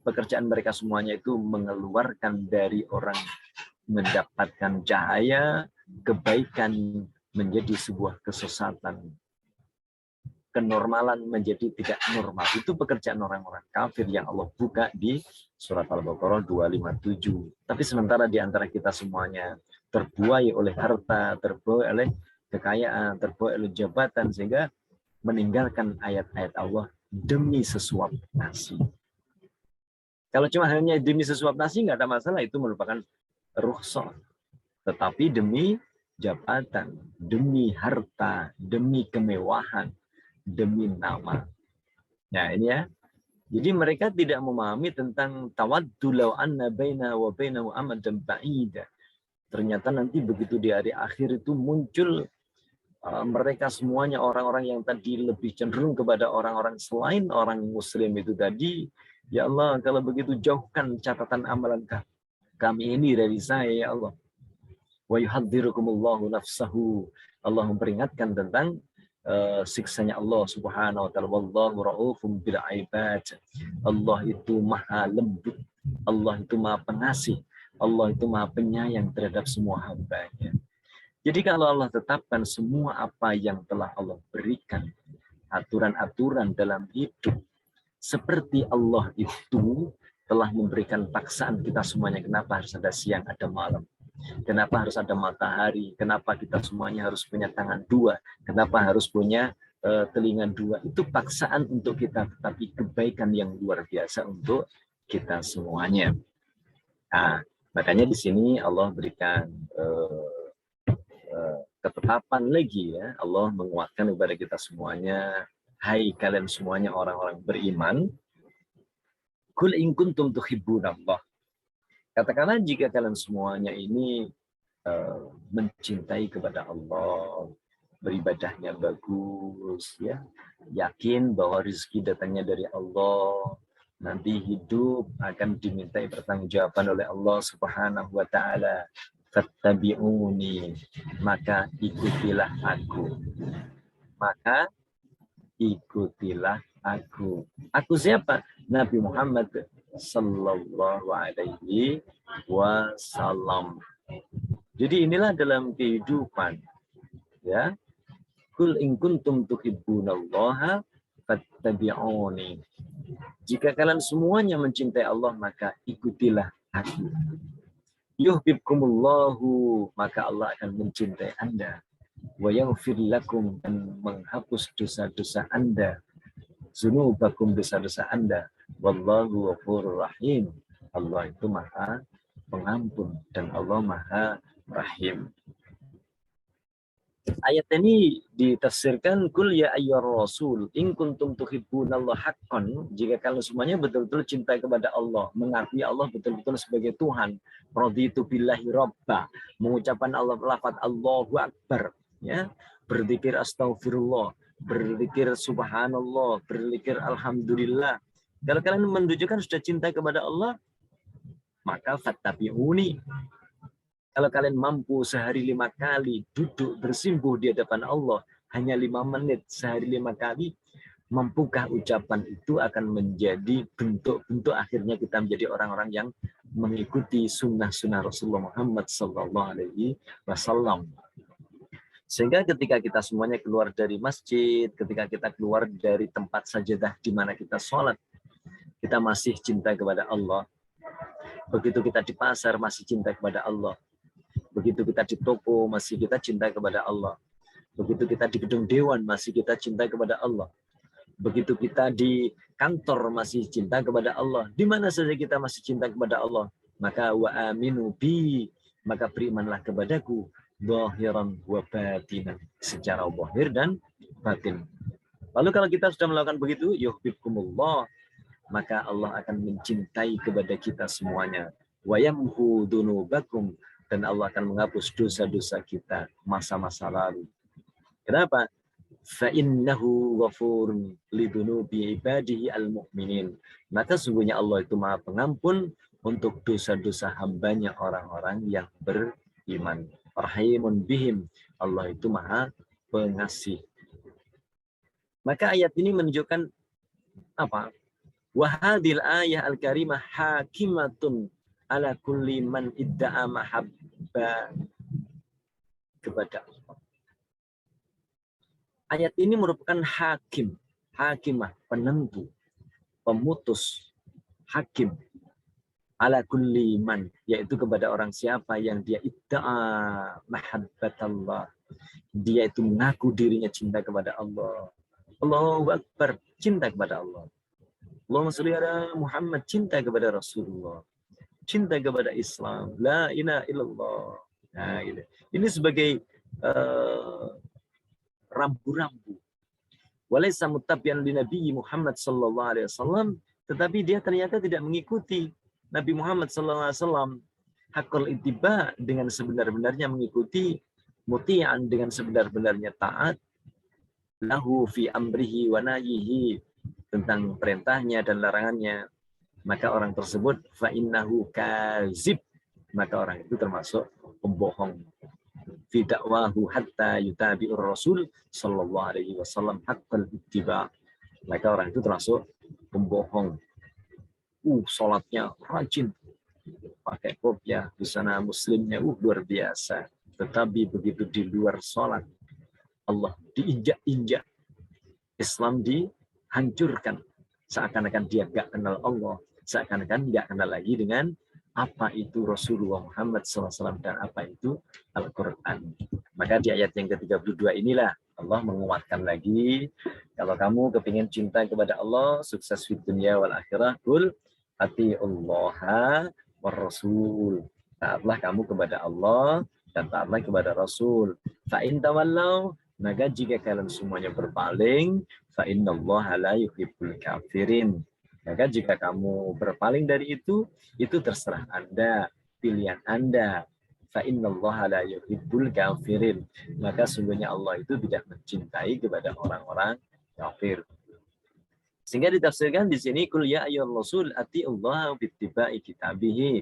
Pekerjaan mereka semuanya itu mengeluarkan dari orang mendapatkan cahaya kebaikan menjadi sebuah kesesatan. Kenormalan menjadi tidak normal. Itu pekerjaan orang-orang kafir yang Allah buka di surat Al-Baqarah 257. Tapi sementara di antara kita semuanya terbuai oleh harta, terbuai oleh kekayaan, terbuai oleh jabatan, sehingga meninggalkan ayat-ayat Allah demi sesuap nasi. Kalau cuma hanya demi sesuap nasi nggak ada masalah, itu merupakan rukhsah. Tetapi demi jabatan, demi harta, demi kemewahan, demi nama. Nah ini ya. Jadi mereka tidak memahami tentang tawaddu law anna baina wa bainahu amadan ba'ida. Ternyata nanti begitu di hari akhir itu muncul mereka semuanya orang-orang yang tadi lebih cenderung kepada orang-orang selain orang muslim itu tadi. Ya Allah, kalau begitu jauhkan catatan amalan kami ini dari saya ya Allah. Wa yuhadzirukumullahu nafsahu. Allah memperingatkan tentang siksanya Allah Subhanahu wa taala. Wallahu raufum bil ibad. Allah itu maha lembut, Allah itu maha pengasih, Allah itu maha penyayang terhadap semua hamba-Nya. Jadi kalau Allah tetapkan semua apa yang telah Allah berikan, aturan-aturan dalam hidup, seperti Allah itu telah memberikan paksaan kita semuanya. Kenapa harus ada siang, ada malam? Kenapa harus ada matahari? Kenapa kita semuanya harus punya tangan dua? Kenapa harus punya telinga dua? Itu paksaan untuk kita, tetapi kebaikan yang luar biasa untuk kita semuanya. Nah, makanya di sini Allah berikan ketetapan lagi ya. Allah menguatkan kepada kita semuanya. Hai kalian semuanya orang-orang beriman. Kul in kuntum tuhibbunallah. Katakanlah jika kalian semuanya ini mencintai kepada Allah, beribadahnya bagus, ya, yakin bahwa rezeki datangnya dari Allah, nanti hidup akan dimintai pertanggungjawaban oleh Allah Subhanahu wa taala. Fattabi'uni, maka ikutilah aku. Maka ikutilah aku. Aku siapa? Nabi Muhammad sallallahu alaihi wasallam. Jadi inilah dalam kehidupan, ya. Kul in kuntum tuhibbunallaha fattabi'uni. Jika kalian semuanya mencintai Allah, maka ikutilah aku. Yuhibbukumullahu, maka Allah akan mencintai Anda. Wa yaghfir lakum, dan menghapus dosa-dosa Anda. Dzunubakum, dosa-dosa Anda. Wallahu ghafurur rahim. Allah itu maha pengampun dan Allah maha rahim. Ayat ini ditafsirkan kul ya ayyuhar rasul in kuntum tuhibbunallaha haqqan, jika kalian semuanya betul-betul cinta kepada Allah, mengakui Allah betul-betul sebagai Tuhan, raditu billahi rabba, mengucapkan Allah lafaz Allahu akbar, ya, berzikir astagfirullah, berzikir subhanallah, berzikir alhamdulillah. Kalau kalian menunjukkan sudah cinta kepada Allah, maka fattabi'uni. Kalau kalian mampu sehari 5 kali duduk bersimpuh di hadapan Allah, hanya 5 menit sehari 5 kali, mampukah ucapan itu akan menjadi bentuk-bentuk akhirnya kita menjadi orang-orang yang mengikuti sunnah-sunnah Rasulullah Muhammad SAW. Sehingga ketika kita semuanya keluar dari masjid, ketika kita keluar dari tempat sajadah di mana kita sholat, kita masih cinta kepada Allah. Begitu kita di pasar masih cinta kepada Allah. Begitu kita di toko masih kita cinta kepada Allah. Begitu kita di gedung dewan masih kita cinta kepada Allah. Begitu kita di kantor masih cinta kepada Allah. Di mana saja kita masih cinta kepada Allah. Maka wa aminu bi, maka berimanlah kepadaku zahiran wa batinan, secara zahir dan batin. Lalu kalau kita sudah melakukan begitu, yuhibbukumullah, maka Allah akan mencintai kepada kita semuanya. Wa yamhu dunubakum, dan Allah akan menghapus dosa-dosa kita masa-masa lalu. Kenapa? Fa innahu ghafurun lidunubi ibadihi al-mu'minin. Maka sungguhnya Allah itu Maha Pengampun untuk dosa-dosa hambanya orang-orang yang beriman. Rahimun bihim. Allah itu Maha Pengasih. Maka ayat ini menunjukkan apa? Wa hadhil ayah al-karimah hakimatun ala kulli man idda'a mahabba kepada Allah. Ayat ini merupakan hakim, hakimah, penentu, pemutus, hakim ala kulli man, yaitu kepada orang siapa yang dia idda'a mahabbatallah, dia itu mengaku dirinya cinta kepada Allah. Allahu Akbar, cinta kepada Allah. Allahumma sholli ala Muhammad, cinta kepada Rasulullah, cinta kepada Islam, la ilaha illallah. Nah, ini sebagai rambu-rambu. Walaysa muttabi'an li Nabi Muhammad sallallahu alaihi wasallam, tetapi dia ternyata tidak mengikuti Nabi Muhammad sallallahu alaihi wasallam. Hakul ittiba, dengan sebenar-benarnya mengikuti, muti'an, dengan sebenar-benarnya taat, lahu fi amrihi wa nahyihi, tentang perintahnya dan larangannya, maka orang tersebut fa innahu kazib, maka orang itu termasuk pembohong. Fi da'wahu hatta yutabi'ur rasul sallallahu alaihi wasallam haqqal ittiba, maka orang itu termasuk pembohong. Salatnya rajin, pakai kopiah, busana muslimnya luar biasa, tetapi begitu di luar salat Allah diinjak-injak, Islam dihancurkan, seakan-akan dia gak kenal Allah, seakan-akan gak kenal lagi dengan apa itu Rasulullah Muhammad SAW dan apa itu Al-Quran. Maka di ayat yang ke-32 inilah Allah menguatkan lagi, kalau kamu kepingin cinta kepada Allah, sukses di dunia wal akhirah, kul atiullaha war rasul, taatlah kamu kepada Allah dan taatlah kepada Rasul. Fa in tawallau, maka jika kalian semuanya berpaling, fa innallaha la yuhibbul kafirin, maka jika kamu berpaling dari itu terserah Anda, pilihan Anda. Fa innallaha la yuhibbul kafirin, maka sungguhnya Allah itu tidak mencintai kepada orang-orang kafir. Sehingga ditafsirkan di sini, kul ya ayyuhar rasul atiullaha bittiba'i kitabihi.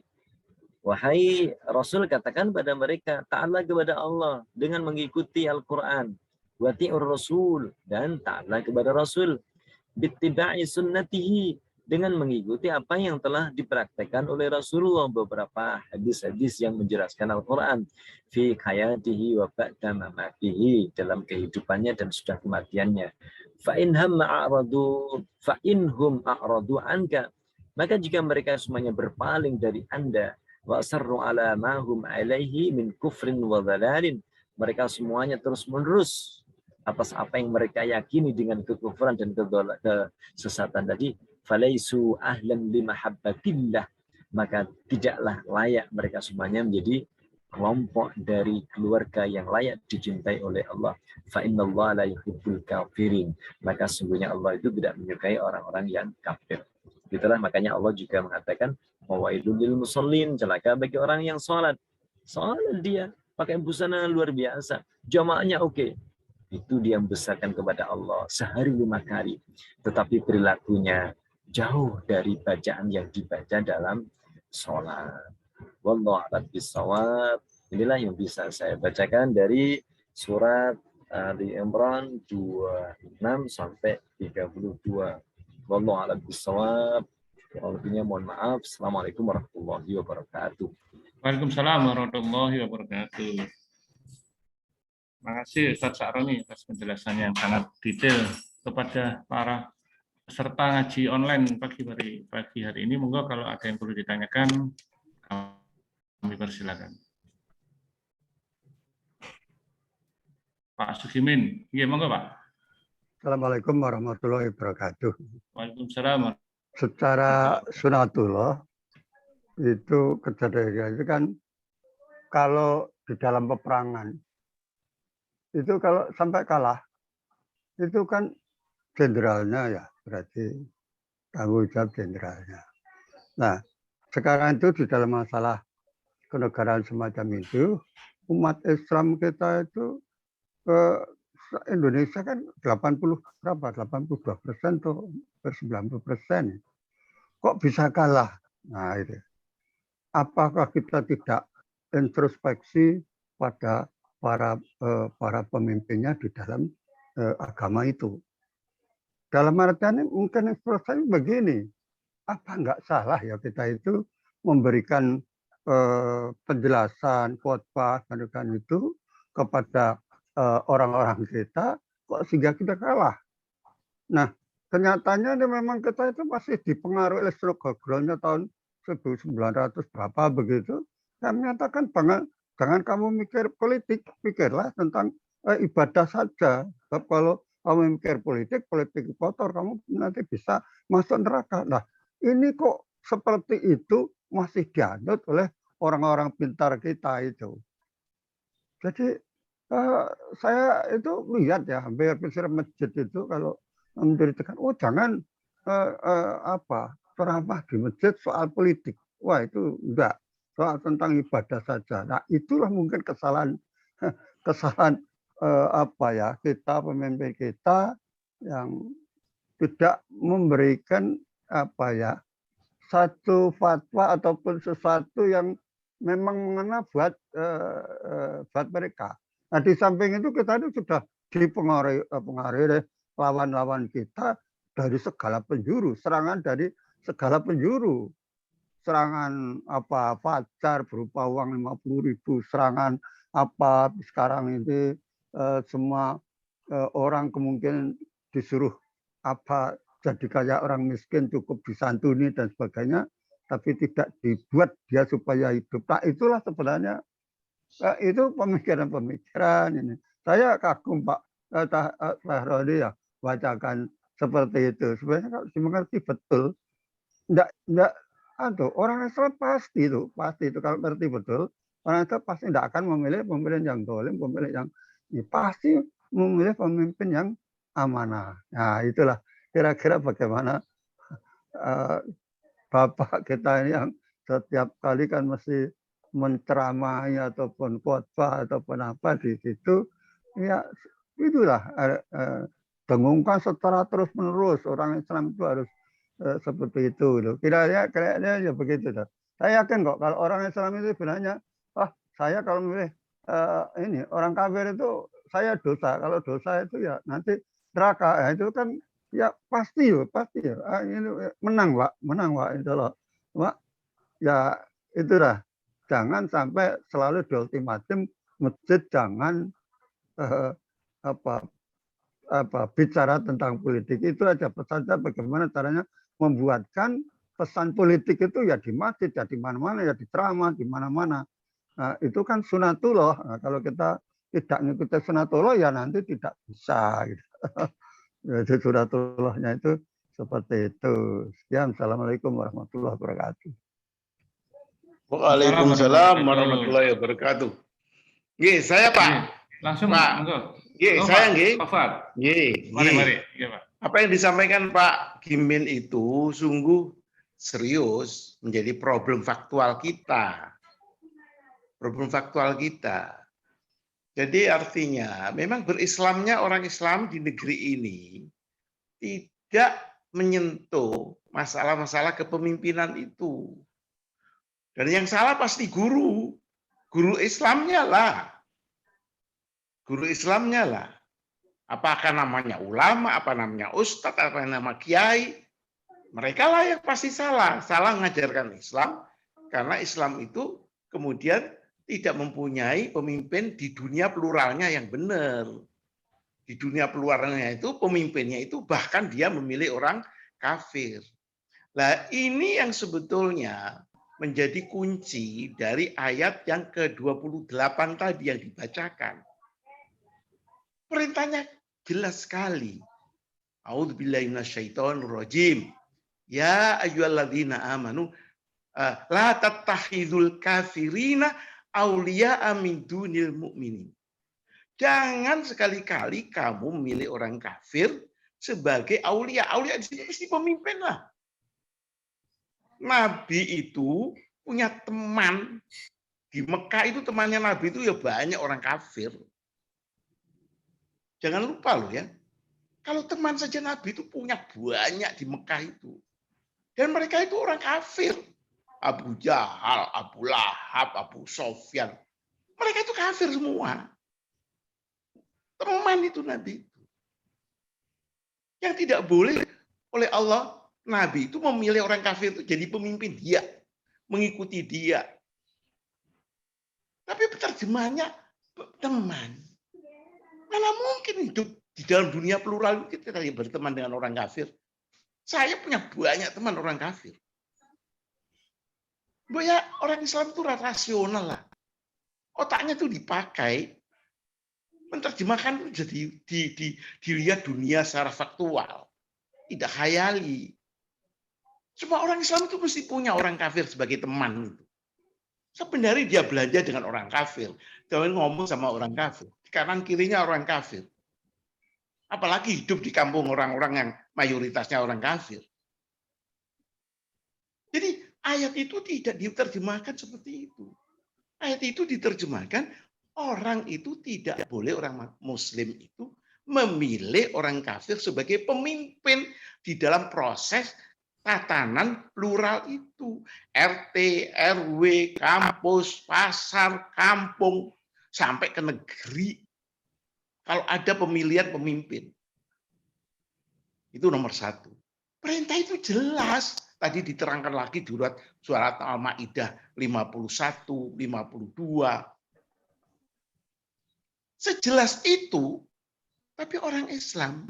Wahai Rasul, katakan pada mereka, taatlah kepada Allah dengan mengikuti Al-Quran. Wati'ur Rasul, dan taatlah kepada Rasul. Bittiba'i sunnatihi, dengan mengikuti apa yang telah dipraktekkan oleh Rasulullah, beberapa hadis-hadis yang menjelaskan Al-Quran. Fi hayatihi wa ba'da mamatihi, dalam kehidupannya dan sudah kematiannya. Fa'inhum a'radu anka, maka jika mereka semuanya berpaling dari Anda, wa asarru ala ma hum alaihi min kufrin wa dhalalin, mereka semuanya terus-menerus atas apa yang mereka yakini dengan kekufuran dan kesesatan tadi, falaisu ahlan limahabbatillah, maka tidaklah layak mereka semuanya menjadi kelompok dari keluarga yang layak dicintai oleh Allah. Fa innallaha la yuhibbul kafirin, maka sungguhnya Allah itu tidak menyukai orang-orang yang kafir. Itulah makanya Allah juga mengatakan, wailul lil musallin, celaka bagi orang yang sholat. Sholat dia pakai busana luar biasa, jamaahnya oke. Itu dia membesarkan kepada Allah sehari 5 kali. Tetapi perilakunya jauh dari bacaan yang dibaca dalam sholat. Wallahu a'lam bishawab. Inilah yang bisa saya bacakan dari surat Ali Imran 26 sampai 32. Wallahu a'lam bishawab. Lebihnya mohon maaf. Assalamualaikum warahmatullahi wabarakatuh. Waalaikumsalam warahmatullahi wabarakatuh. Terima kasih Ustaz Sa'roni atas penjelasannya yang sangat detail kepada para peserta ngaji online pagi hari ini. Monggo kalau ada yang perlu ditanyakan, kami persilakan. Pak Sugimin, iya monggo Pak. Assalamualaikum warahmatullahi wabarakatuh. Waalaikumsalam. Secara sunatullah itu kejadian itu kan kalau di dalam peperangan itu kalau sampai kalah itu kan jenderalnya ya berarti tanggung jawab jenderalnya. Nah sekarang itu di dalam masalah kenegaraan semacam itu, umat Islam kita itu Indonesia kan 82% atau 90%. Kok bisa kalah? Nah itu. Apakah kita tidak introspeksi pada para pemimpinnya di dalam agama itu? Dalam artian mungkin introspeksi begini, apa enggak salah ya kita itu memberikan penjelasan khotbah pendidikan itu kepada orang-orang kita kok sehingga kita kalah. Nah, kenyataannya ini memang kita itu masih dipengaruhi oleh slogan tahun 1900 berapa begitu. Saya menyatakan jangan kamu mikir politik, pikirlah tentang ibadah saja. Sebab kalau kamu mikir politik kotor, kamu nanti bisa masuk neraka. Nah, ini kok seperti itu masih dianut oleh orang-orang pintar kita itu. Jadi saya itu lihat ya, hampir masjid itu kalau menceritakan, oh jangan ceramah di masjid soal politik. Wah itu enggak, soal tentang ibadah saja. Nah itulah mungkin kesalahan kesalahan kita, pemimpin kita yang tidak memberikan satu fatwa ataupun sesuatu yang memang mengena buat mereka. Nah di samping itu kita itu sudah dipengaruhi oleh lawan-lawan kita dari segala penjuru, serangan dari segala penjuru, serangan Fajar berupa uang 50.000, serangan sekarang ini semua orang kemungkinan disuruh jadi kayak orang miskin, cukup disantuni dan sebagainya, tapi tidak dibuat dia supaya hidup. Nah itulah sebenarnya itu pemikiran-pemikiran ini. Saya kagum Pak Rodi ya bacakan seperti itu. Sebenarnya kalau dimengerti betul, enggak orang Islam pasti itu kalau ngerti betul, orang Islam pasti tidak akan memilih pemimpin yang dolim, pemimpin yang pasti memilih pemimpin yang amanah. Nah itulah kira-kira bagaimana Bapak kita ini yang setiap kali kan mesti menceramai ataupun khotbah ataupun apa di situ, ya itulah dengungkan secara terus menerus orang Islam itu harus seperti itu loh. Kira-kira ya begitu loh. Saya yakin kok kalau orang Islam itu sebenarnya, saya kalau milih ini orang kafir itu saya dosa. Kalau dosa itu ya nanti neraka. Ya, itu kan ya pasti ya. Ini menang Pak, insyaallah. Pak, ya itulah. Jangan sampai selalu diultimatum masjid jangan bicara tentang politik. Itu aja pesan saya bagaimana caranya membuatkan pesan politik itu ya di masjid, ya di mana-mana, ya di ceramah, di mana-mana. Nah, itu kan sunatullah. Nah, kalau kita tidak mengikuti sunatullah ya nanti tidak bisa. Gitu. Jadi sunatullahnya itu seperti itu. Sekian. Assalamualaikum warahmatullahi wabarakatuh. Waalaikumsalam warahmatullahi wabarakatuh. Nggih, saya Pak. Langsung Pak. Nggih, saya nggih. Mari. Pak. Apa yang disampaikan Pak Gimin itu sungguh serius menjadi problem faktual kita. Jadi artinya memang berislamnya orang Islam di negeri ini tidak menyentuh masalah-masalah kepemimpinan itu. Dan yang salah pasti guru Islamnya lah. Apakah namanya ulama, apa namanya ustadz, apa nama kiai. Mereka lah yang pasti salah mengajarkan Islam. Karena Islam itu kemudian tidak mempunyai pemimpin di dunia pluralnya yang benar. Di dunia pluralnya itu pemimpinnya itu bahkan dia memilih orang kafir. Nah ini yang sebetulnya menjadi kunci dari ayat yang ke-28 tadi yang dibacakan. Perintahnya jelas sekali. A'udzubillahi minasyaitonirrajim. Ya ayyuhalladzina amanu la tattakhidul kafirina auliya'a min dunil mu'minin. Jangan sekali-kali kamu memilih orang kafir sebagai aulia. Aulia di sini mesti pemimpin lah. Nabi itu punya teman di Mekah itu, temannya Nabi itu ya banyak orang kafir. Jangan lupa loh ya. Kalau teman saja Nabi itu punya banyak di Mekah itu. Dan mereka itu orang kafir. Abu Jahal, Abu Lahab, Abu Sofyan. Mereka itu kafir semua. Teman itu Nabi itu. Yang tidak boleh oleh Allah, Nabi itu memilih orang kafir itu jadi pemimpin dia, mengikuti dia. Tapi terjemahannya teman. Mana mungkin hidup di dalam dunia plural kita berteman dengan orang kafir. Saya punya banyak teman orang kafir. Ya, orang Islam itu rasional lah. Otaknya itu dipakai menerjemahkan jadi dilihat dunia secara faktual, tidak khayali. Semua orang Islam itu mesti punya orang kafir sebagai teman. Sebenarnya dia belanja dengan orang kafir, dia ngomong sama orang kafir, kanan kirinya orang kafir. Apalagi hidup di kampung orang-orang yang mayoritasnya orang kafir. Jadi ayat itu tidak diterjemahkan seperti itu. Ayat itu diterjemahkan orang itu tidak boleh, orang Muslim itu memilih orang kafir sebagai pemimpin di dalam proses tatanan plural itu. RT, RW, kampus, pasar, kampung, sampai ke negeri. Kalau ada pemilihan pemimpin. Itu nomor satu. Perintah itu jelas. Tadi diterangkan lagi di surat Al-Maidah 51, 52. Sejelas itu, tapi orang Islam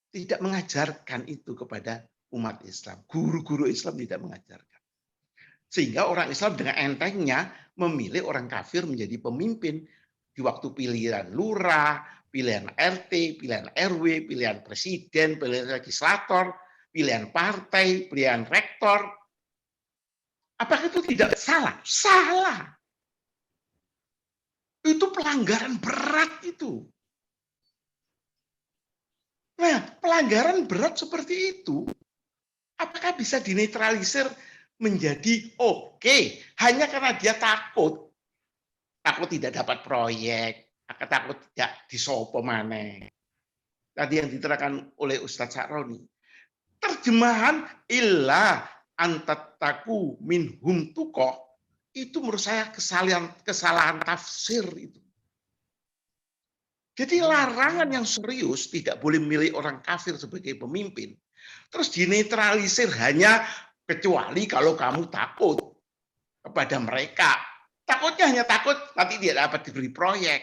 tidak mengajarkan itu kepada umat Islam. Guru-guru Islam tidak mengajarkan. Sehingga orang Islam dengan entengnya memilih orang kafir menjadi pemimpin di waktu pilihan lurah, pilihan RT, pilihan RW, pilihan presiden, pilihan legislator, pilihan partai, pilihan rektor. Apakah itu tidak salah? Salah. Itu pelanggaran berat itu. Nah, pelanggaran berat seperti itu, apakah bisa dinetralisir menjadi oke, hanya karena dia takut tidak dapat proyek, takut tidak disopo maneh. Tadi yang diterangkan oleh Ustadz Sa'roni. Terjemahan illa antattaku minhum tuqah itu menurut saya kesalahan tafsir itu. Jadi larangan yang serius tidak boleh memilih orang kafir sebagai pemimpin. Terus dinetralisir hanya kecuali kalau kamu takut kepada mereka. Takutnya hanya takut nanti dia dapat diberi proyek.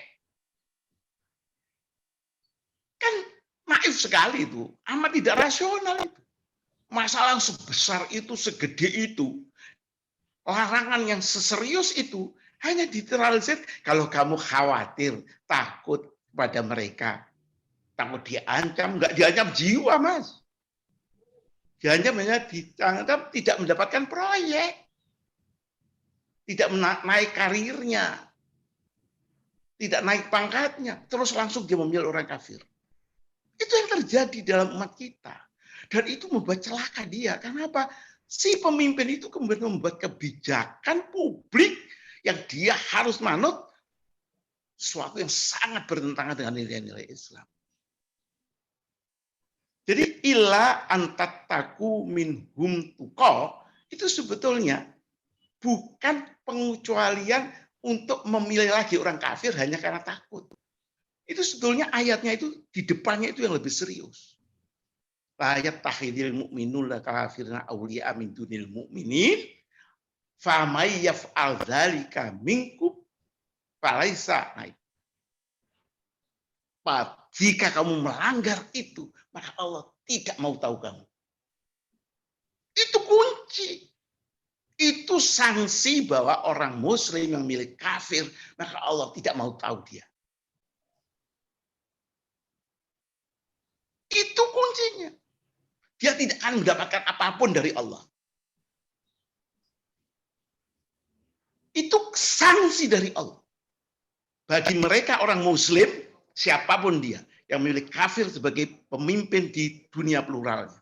Kan naif sekali itu, amat tidak rasional itu. Masalah sebesar itu, segede itu, larangan yang seserius itu hanya diteralisir kalau kamu khawatir, takut pada mereka. Takut diancam, enggak diancam jiwa, Mas. Diancam hanya diancam tidak mendapatkan proyek. Tidak naik karirnya. Tidak naik pangkatnya. Terus langsung dia memilih orang kafir. Itu yang terjadi dalam umat kita. Dan itu membuat celaka dia. Kenapa? Si pemimpin itu kemudian membuat kebijakan publik yang dia harus manut sesuatu yang sangat bertentangan dengan nilai-nilai Islam. Jadi illa antattaku minhum tuqa itu sebetulnya bukan pengecualian untuk memilih lagi orang kafir hanya karena takut. Itu sebetulnya ayatnya itu di depannya itu yang lebih serius. Ayat takhidil mu'minun la kafirna awliya min dunil mu'minin famay yaf'al dzalika minkum falaisa. Jika kamu melanggar itu, maka Allah tidak mau tahu kamu. Itu kunci. Itu sanksi bahwa orang muslim yang milik kafir, maka Allah tidak mau tahu dia. Itu kuncinya. Dia tidak akan mendapatkan apapun dari Allah. Itu sanksi dari Allah. Bagi mereka orang muslim, siapapun dia, yang memilih kafir sebagai pemimpin di dunia pluralnya.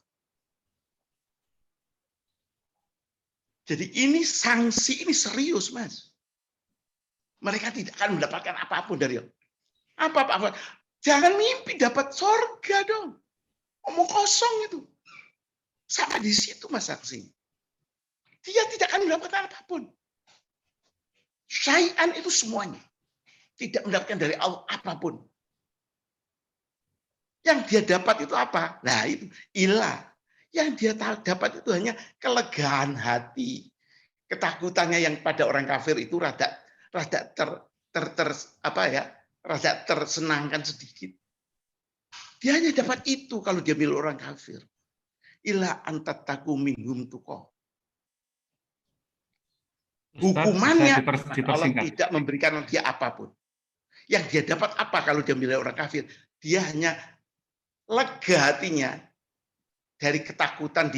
Jadi ini sanksi, ini serius, Mas. Mereka tidak akan mendapatkan apapun dari Allah. Apa-apa. Jangan mimpi dapat sorga dong. Omong kosong itu. Sampai di situ Mas Saksi. Dia tidak akan mendapatkan apapun. Syai'an itu semuanya. Tidak mendapatkan dari Allah apapun. Yang dia dapat itu apa? Nah itu ilah. Yang dia dapat itu hanya kelegaan hati. Ketakutannya yang pada orang kafir itu rada tersenangkan sedikit. Dia hanya dapat itu kalau dia milih orang kafir. Ila antattaku minhum tuqa. Hukumannya Allah tidak memberikan dia apapun. Yang dia dapat apa kalau dia milih orang kafir? Dia hanya lega hatinya dari ketakutan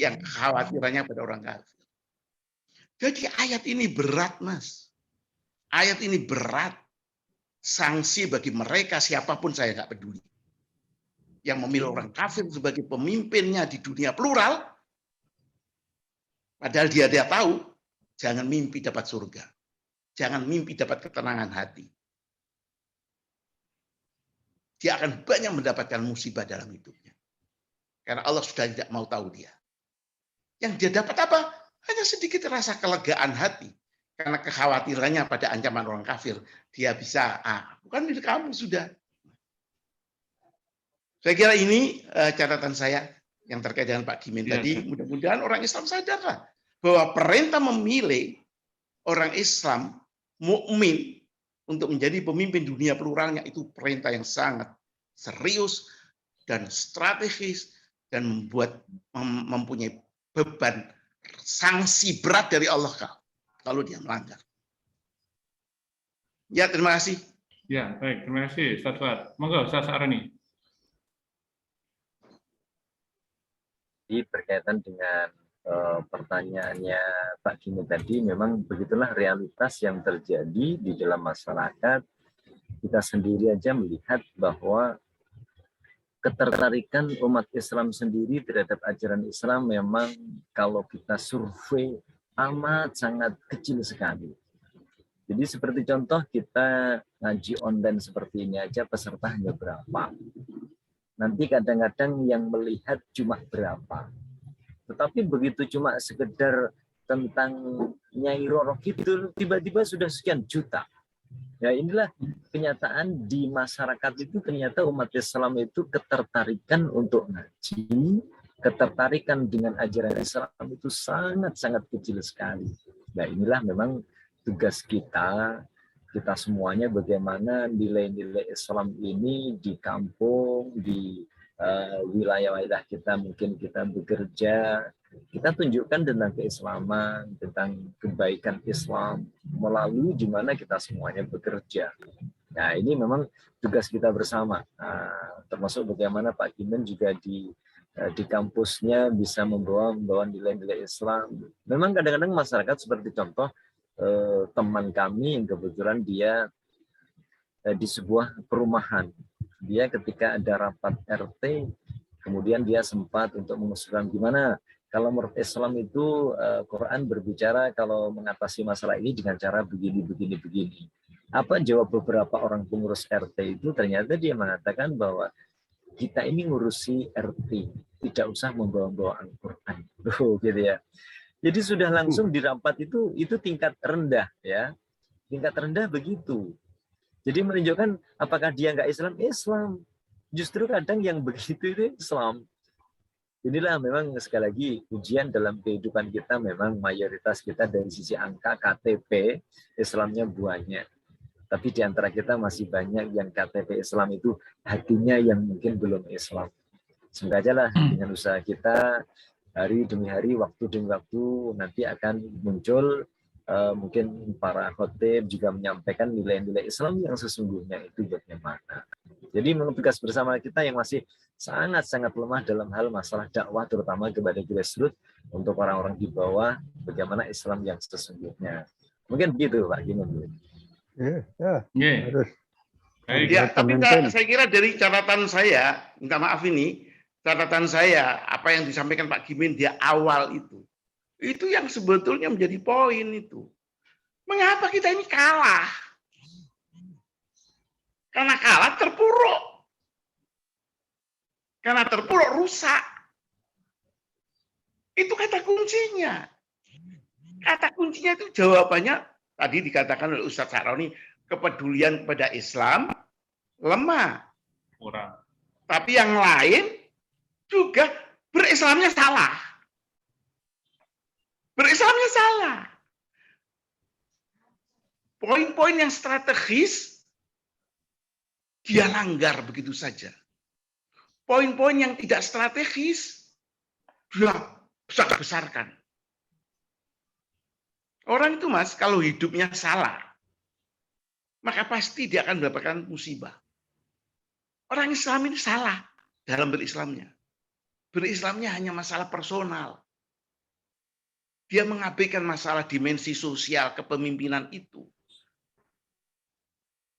yang kekhawatirannya pada orang kafir. Jadi ayat ini berat, Mas. Ayat ini berat. Sanksi bagi mereka, siapapun saya nggak peduli. Yang memilih orang kafir sebagai pemimpinnya di dunia plural, padahal dia tahu, jangan mimpi dapat surga. Jangan mimpi dapat ketenangan hati. Dia akan banyak mendapatkan musibah dalam hidupnya. Karena Allah sudah tidak mau tahu dia. Yang dia dapat apa? Hanya sedikit rasa kelegaan hati. Karena kekhawatirannya pada ancaman orang kafir. Dia bisa, bukan milik kamu sudah. Saya kira ini catatan saya yang terkait dengan Pak Gimin tadi. Mudah-mudahan orang Islam sadarlah bahwa perintah memilih orang Islam mukmin untuk menjadi pemimpin dunia pluralnya itu perintah yang sangat serius dan strategis dan mempunyai beban sanksi berat dari Allah kalau dia melanggar. Ya, terima kasih. Ya, baik. Terima kasih, Ustaz Fuad. Monggo, Ustaz Arani. Jadi berkaitan dengan pertanyaannya Pak Gini tadi, memang begitulah realitas yang terjadi di dalam masyarakat. Kita sendiri aja melihat bahwa ketertarikan umat Islam sendiri terhadap ajaran Islam memang kalau kita survei amat sangat kecil sekali. Jadi seperti contoh kita ngaji online seperti ini aja peserta hanya berapa. Nanti kadang-kadang yang melihat cuma berapa. Tetapi begitu cuma sekedar tentang Nyai Roro Kidul, tiba-tiba sudah sekian juta. Ya inilah kenyataan di masyarakat itu, ternyata umat Islam itu ketertarikan untuk ngaji, ketertarikan dengan ajaran Islam itu sangat-sangat kecil sekali. Nah inilah memang tugas kita semuanya bagaimana nilai-nilai Islam ini di kampung, di wilayah-wilayah kita mungkin kita bekerja, kita tunjukkan tentang keislaman, tentang kebaikan Islam melalui di mana kita semuanya bekerja. Nah ini memang tugas kita bersama, termasuk bagaimana Pak Gimen juga di kampusnya bisa membawa nilai-nilai Islam. Memang kadang-kadang masyarakat seperti contoh teman kami yang kebetulan dia di sebuah perumahan. Dia ketika ada rapat RT, kemudian dia sempat untuk mengusulkan gimana kalau menurut Islam itu Quran berbicara kalau mengatasi masalah ini dengan cara begini. Apa jawab beberapa orang pengurus RT itu? Ternyata dia mengatakan bahwa kita ini ngurusi RT, tidak usah membawa-bawa Al-Quran. Gitu ya. Jadi sudah langsung di rapat itu tingkat rendah ya. Tingkat rendah begitu. Jadi menunjukkan apakah dia nggak Islam? Islam. Justru kadang yang begitu itu Islam. Inilah memang sekali lagi ujian dalam kehidupan kita, memang mayoritas kita dari sisi angka KTP Islamnya banyak. Tapi di antara kita masih banyak yang KTP Islam itu hatinya yang mungkin belum Islam. Semoga aja lah dengan usaha kita hari demi hari, waktu demi waktu nanti akan muncul mungkin para khotib juga menyampaikan nilai-nilai Islam yang sesungguhnya itu bagaimana. Jadi tugas bersama kita yang masih sangat-sangat lemah dalam hal masalah dakwah, terutama kepada grassroots untuk orang-orang di bawah, bagaimana Islam yang sesungguhnya. Mungkin begitu Pak Gimen. Harus. Ya, tapi saya kira dari catatan saya, minta maaf ini, catatan saya, apa yang disampaikan Pak Gimin di awal itu yang sebetulnya menjadi poin itu. Mengapa kita ini kalah? Karena kalah terpuruk. Karena terpuruk rusak. Itu kata kuncinya. Kata kuncinya itu jawabannya, tadi dikatakan oleh Ustadz Saroni, kepedulian kepada Islam lemah. Kurang. Tapi yang lain juga berislamnya salah. Berislamnya salah. Poin-poin yang strategis dia langgar begitu saja. Poin-poin yang tidak strategis dia besar-besarkan. Orang itu Mas, kalau hidupnya salah, maka pasti dia akan mendapatkan musibah. Orang Islam ini salah dalam berislamnya. Berislamnya hanya masalah personal. Dia mengabaikan masalah dimensi sosial kepemimpinan itu.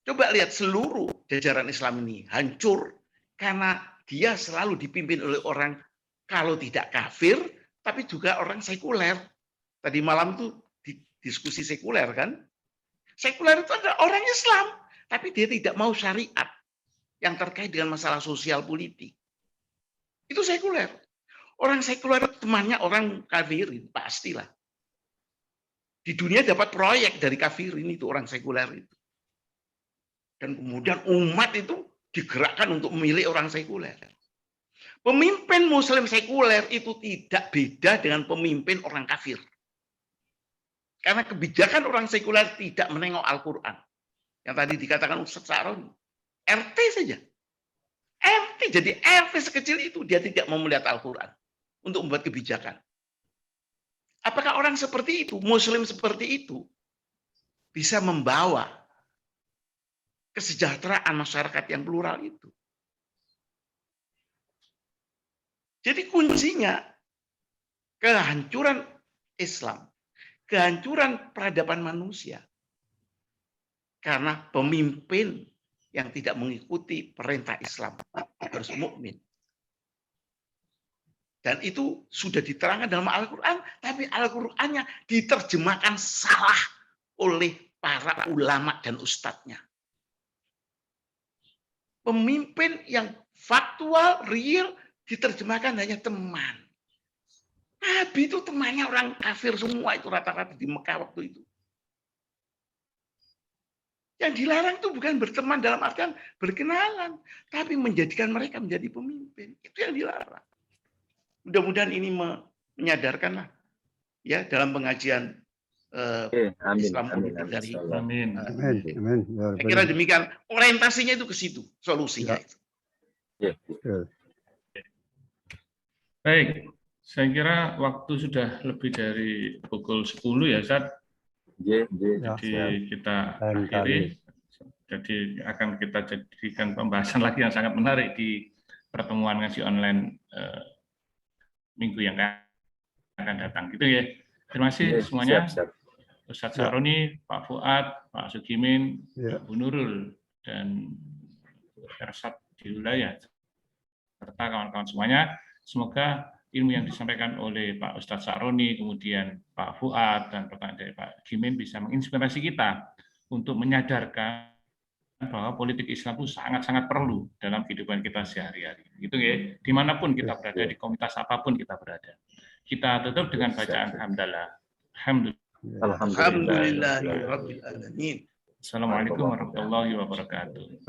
Coba lihat seluruh jajaran Islam ini hancur karena dia selalu dipimpin oleh orang kalau tidak kafir, tapi juga orang sekuler. Tadi malam itu diskusi sekuler kan? Sekuler itu adalah orang Islam, tapi dia tidak mau syariat yang terkait dengan masalah sosial politik. Itu sekuler. Orang sekuler temannya orang kafirin, pastilah. Di dunia dapat proyek dari kafirin itu, orang sekuler itu. Dan kemudian umat itu digerakkan untuk memilih orang sekuler. Pemimpin Muslim sekuler itu tidak beda dengan pemimpin orang kafir. Karena kebijakan orang sekuler tidak menengok Al-Quran. Yang tadi dikatakan Ustaz Sa'roni. RT saja. RT, jadi RT sekecil itu dia tidak mau melihat Al-Quran untuk membuat kebijakan. Apakah orang seperti itu, Muslim seperti itu, bisa membawa kesejahteraan masyarakat yang plural itu? Jadi kuncinya kehancuran Islam, kehancuran peradaban manusia karena pemimpin yang tidak mengikuti perintah Islam harus mukmin. Dan itu sudah diterangkan dalam Al-Quran, tapi Al-Qurannya diterjemahkan salah oleh para ulama dan ustadznya. Pemimpin yang faktual, real, diterjemahkan hanya teman. Nabi itu temannya orang kafir semua itu rata-rata di Mekah waktu itu. Yang dilarang itu bukan berteman dalam artian berkenalan, tapi menjadikan mereka menjadi pemimpin. Itu yang dilarang. Mudah-mudahan ini menyadarkanlah ya dalam pengajian Islam politik dari. Amin. Amin. Saya kira demikian. Orientasinya itu ke situ, solusinya itu. Ya. Baik, saya kira waktu sudah lebih dari pukul 10 ya, Ustaz. Jadi kita akhiri. Jadi akan kita jadikan pembahasan lagi yang sangat menarik di pertemuan ngaji online minggu yang akan datang. Gitu ya. Terima kasih semuanya. Ustaz Sa'roni, Pak Fuad, Pak Sugimin, Bu Nurul, dan Ersat di wilayah, serta kawan-kawan semuanya. Semoga ilmu yang disampaikan oleh Pak Ustaz Sa'roni, kemudian Pak Fuad, dan pertanyaan dari Pak Gimin bisa menginspirasi kita untuk menyadarkan bahwa politik Islam itu sangat-sangat perlu dalam kehidupan kita sehari-hari. Gitu ya, dimanapun kita berada, di komunitas apapun kita berada. Kita tutup dengan bacaan hamdalah. Alhamdulillahirabbil alamin. Assalamualaikum warahmatullahi wabarakatuh.